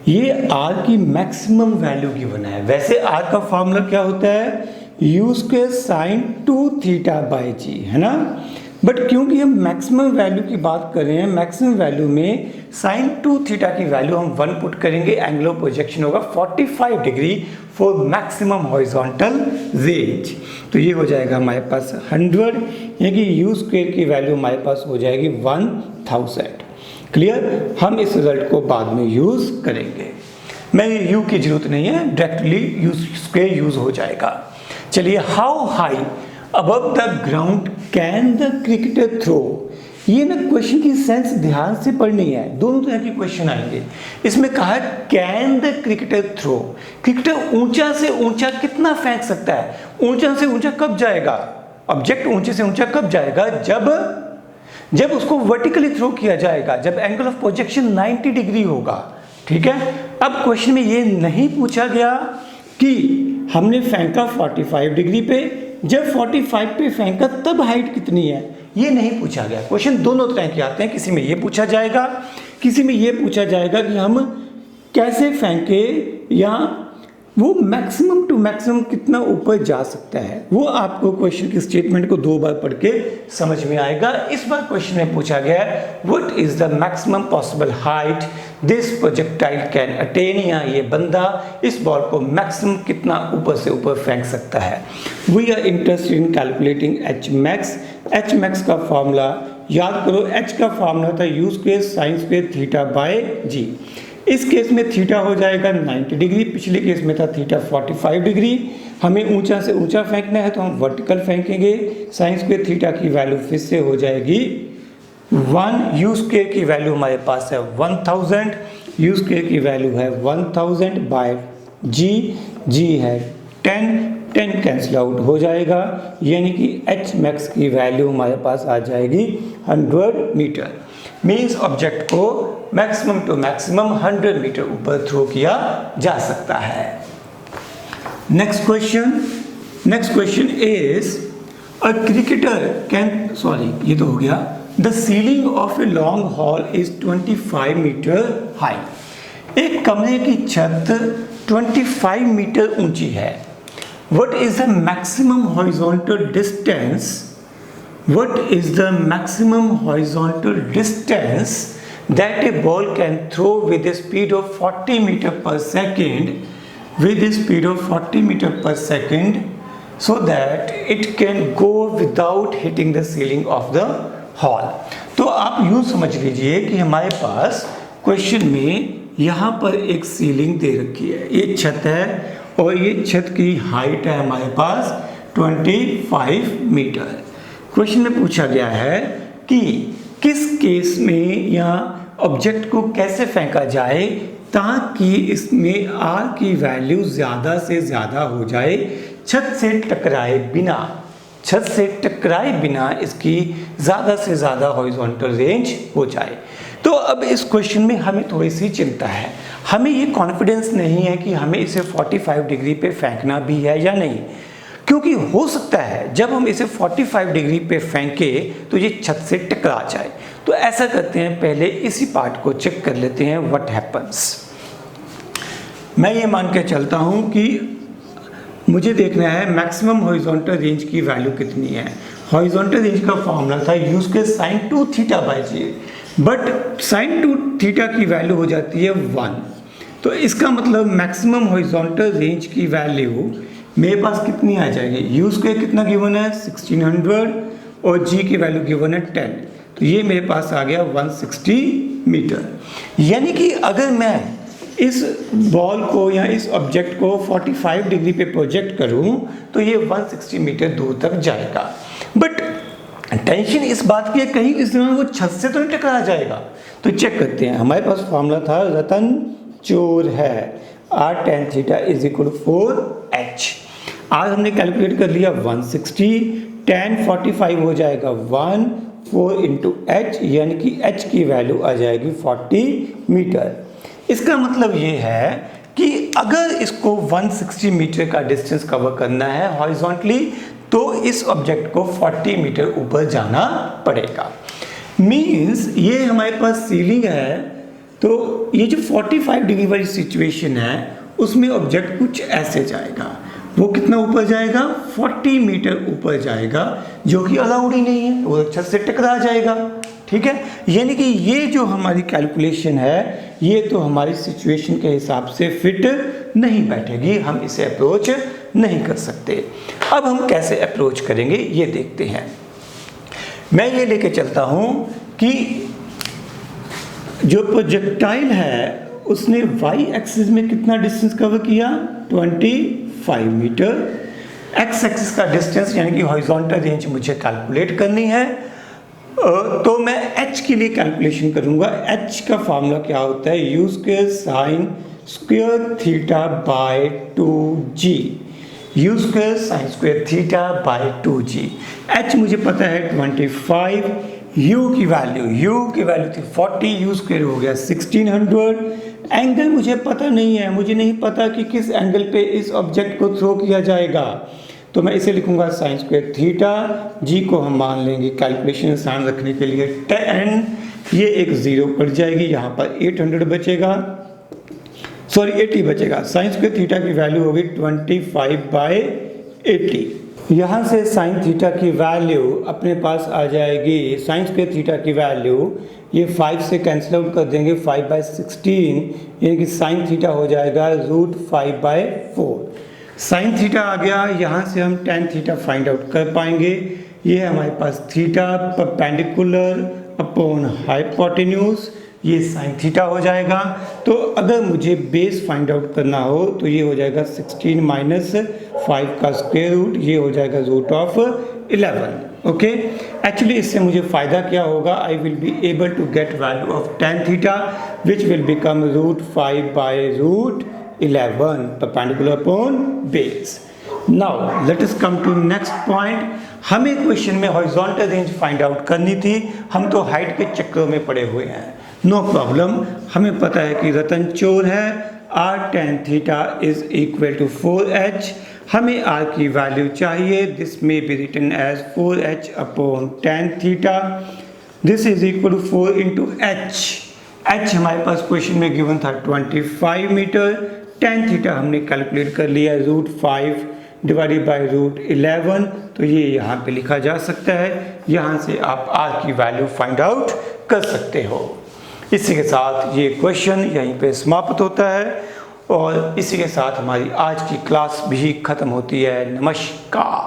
ये r की मैक्सिमम वैल्यू गिवन है। वैसे r का फॉर्मूला क्या होता है? u² sin 2θ/g, है ना। बट क्योंकि हम मैक्सिमम वैल्यू की बात कर रहे हैं, मैक्सिमम वैल्यू में sin 2θ की वैल्यू हम 1 पुट करेंगे, एंगल ऑफ प्रोजेक्शन होगा 45 degree for maximum horizontal range. तो ये हो जाएगा हमारे पास 100, यानी कि u² की वैल्यू हमारे पास हो जाएगी 1000। क्लियर? हम इस रिजल्ट को बाद में यूज़ करेंगे, मैं u की जरूरत नहीं है, डायरेक्टली u² यूज़ हो जाएगा। चलिए, how high above the ground can the cricketer throw. ये ना क्वेश्चन की सेंस ध्यान से पढ़नी है, दोनों तरह के क्वेश्चन आएंगे। इसमें कहा है can the cricketer throw, cricketer ऊंचा से ऊंचा कितना फेंक सकता है? ऊंचा से ऊंचा कब जाएगा? ऑब्जेक्ट ऊंचे से ऊंचा कब जाएगा? जब उसको वर्टिकली थ्रो किया जाएगा, जब एंगल ऑफ प्रोजेक्शन 90 डिग्री होगा। ठीक है, अब क्वेश्चन में ये नहीं पूछा गया कि हमने फेंका 45 डिग्री पे, जब 45 पे फेंका तब हाइट कितनी है, ये नहीं पूछा गया। क्वेश्चन दोनों तरह के आते हैं, किसी में ये पूछा जाएगा, किसी में ये पूछा जाएगा कि हम कैसे फेंके या वो मैक्सिमम टू मैक्सिमम कितना ऊपर जा सकता है। वो आपको क्वेश्चन की स्टेटमेंट को 2 बार पढ़ के समझ में आएगा। इस बार क्वेश्चन में पूछा गया है what is the maximum possible height this projectile can attain, या ये बंदा इस बॉल को मैक्सिमम कितना ऊपर से ऊपर फेंक सकता है। We are interested in calculating h max. H max का फॉर्मूला याद करो, एच का फॉर्मूला होता है u square sine square theta by g. इस केस में थीटा हो जाएगा 90 डिग्री, पिछले केस में था थीटा 45 डिग्री। हमें ऊंचा से ऊंचा फेंकना है तो हम वर्टिकल फेंकेंगे। साइन स्क्वेयर थीटा की वैल्यू फिर से हो जाएगी 1, यू स्क्वेयर की वैल्यू हमारे पास है 1000, यू स्क्वेयर की वैल्यू है 1000 बाय जी, जी है 10 कैंसिल आउट हो जाएगा, यानी कि एच मैक्स की वैल्यू हमारे पास आ जाएगी 100 मीटर। मीन्स ऑब्जेक्ट को मैक्सिमम टू मैक्सिमम 100 मीटर ऊपर थ्रो किया जा सकता है। Next question is a cricketer can, sorry ये तो हो गया, the ceiling of a long hall is 25 metre high. एक कमरे की छत 25 मीटर ऊंची है। What is the maximum horizontal distance? What is the maximum horizontal distance that a ball can throw with a speed of 40 meter per second? With a speed of 40 meter per second, so that it can go without hitting the ceiling of the hall. तो आप यूँ समझ लीजिए कि हमारे पास question में यहाँ पर एक सीलिंग दे रखी है, ये छत है और ये छत की हाइट है हमारे पास 25 मीटर। क्वेश्चन में पूछा गया है कि किस केस में या ऑब्जेक्ट को कैसे फेंका जाए ताकि इसमें आर की वैल्यू ज़्यादा से ज़्यादा हो जाए, छत से टकराए बिना इसकी ज़्यादा से ज़्यादा हॉरिजॉन्टल रेंज हो जाए। तो अब इस क्वेश्चन में हमें थोड़ी सी चिंता है, हमें ये कॉन्फिडेंस नहीं है कि हमें इसे 45 डिग्री पे फेंकना भी है या नहीं, क्योंकि हो सकता है जब हम इसे 45 डिग्री पे फेंके तो ये छत से टकरा जाए। तो ऐसा करते हैं, पहले इसी पार्ट को चेक कर लेते हैं व्हाट हैपन्स। मैं ये मान के चलता हूँ कि मुझे देखना है मैक्सिमम हॉरिजॉन्टल रेंज की वैल्यू कितनी है। हॉरिजॉन्टल रेंज का फॉर्मूला था u square sine 2 theta by g, but sine 2 theta की वैल्यू हो जाती है 1। तो इसका मतलब मैक्सिमम हॉरिजॉन्टल रेंज की वैल्यू मेरे पास कितनी आ जाएगी, यू स्क्वायर कितना गिवन है 1600 और जी की वैल्यू गिवन है 10, तो ये मेरे पास आ गया 160 मीटर। यानी कि अगर मैं इस बॉल को या इस ऑब्जेक्ट को 45 डिग्री पे प्रोजेक्ट करूं तो ये 160 मीटर दूर तक जाएगा। बट टेंशन इस बात की है कहीं इस दौरान वो छत से तो नहीं टकरा जाएगा। तो चेक करते हैं, हमारे पास फॉर्मूला था रतन चोर है, r tan theta is equal 4h। आज हमने कैलकुलेट कर लिया 160, tan 45 हो जाएगा 1, 4 इंटू एच, यानी कि h की वैल्यू आ जाएगी 40 मीटर। इसका मतलब ये है कि अगर इसको 160 मीटर का डिस्टेंस कवर करना है हॉरिजॉन्टली तो इस ऑब्जेक्ट को 40 मीटर ऊपर जाना पड़ेगा। मीन्स ये हमारे पास सीलिंग है, तो ये जो 45 डिग्री वाली सिचुएशन है उसमें ऑब्जेक्ट कुछ ऐसे जाएगा। वो कितना ऊपर जाएगा, 40 मीटर ऊपर जाएगा, जो कि अलाउड ही नहीं है, वो छत से टकरा जाएगा। ठीक है, यानी कि ये जो हमारी कैलकुलेशन है ये तो हमारी सिचुएशन के हिसाब से फिट नहीं बैठेगी, हम इसे अप्रोच नहीं कर सकते। अब हम कैसे अप्रोच करेंगे ये देखते हैं। मैं ये लेके चलता हूँ कि जो प्रोजेक्टाइल है उसने y एक्सिस में कितना डिस्टेंस कवर किया, 25 मीटर। x एक्सिस का डिस्टेंस यानी कि हॉरिजॉन्टल रेंज मुझे कैलकुलेट करनी है, तो मैं h के लिए कैलकुलेशन करूंगा। h का फार्मूला क्या होता है, u square sine square theta by 2g, you square sine square theta by 2g। h मुझे पता है 25, u की वैल्यू थी 40, यू स्क्वायर हो गया 1600। एंगल मुझे पता नहीं है, मुझे नहीं पता कि किस एंगल पे इस ऑब्जेक्ट को थ्रो किया जाएगा, तो मैं इसे लिखूंगा साइन स्क्वायर थीटा, जी को हम मान लेंगे कैलकुलेशन आसान रखने के लिए 10, ये एक 0 पड़ जाएगी, यहाँ पर 800 बचेगा, सॉरी 80 बचेगा। साइन स्क्वायर थीटा की वैल्यू होगी 25/80। यहाँ से साइन थीटा की वैल्यू अपने पास आ जाएगी, साइन स्क्वायर थीटा की वैल्यू ये 5 से कैंसिल आउट कर देंगे, 5/16 यानी कि साइन थीटा हो जाएगा √5/4। साइन थीटा आ गया, यहाँ से हम टेन थीटा फाइंड आउट कर पाएंगे। ये है हमारे पास थीटा परपेंडिकुलर अपॉन हाइपोटेन्यूज, ये साइन थीटा हो जाएगा। तो अगर मुझे बेस फाइंड आउट करना हो तो ये हो जाएगा 16 - 5 का स्क्वायर रूट, ये हो जाएगा √11। ओके, एक्चुअली इससे मुझे फ़ायदा क्या होगा, I will be able to get value of tan theta which will become √5/√11 perpendicular upon base. Now let us come to next point. हमें क्वेश्चन में हॉरिजॉन्टल रेंज फाइंड आउट करनी थी, हम तो हाइट के चक्करों में पड़े हुए हैं। नो प्रॉब्लम, हमें पता है कि रतन चोर है, r tan theta is equal to 4h। हमें r की वैल्यू चाहिए, this may be written as 4h upon tan theta, this is equal to 4 × h। h हमारे पास क्वेश्चन में गिवन था 25 मीटर, tan थीटा हमने कैलकुलेट कर लिया √5 / √11, तो ये यहाँ पे लिखा जा सकता है। यहाँ से आप r की वैल्यू फाइंड आउट कर सकते हो। इसी के साथ ये क्वेश्चन यहीं पे समाप्त होता है और इसी के साथ हमारी आज की क्लास भी ख़त्म होती है। नमस्कार।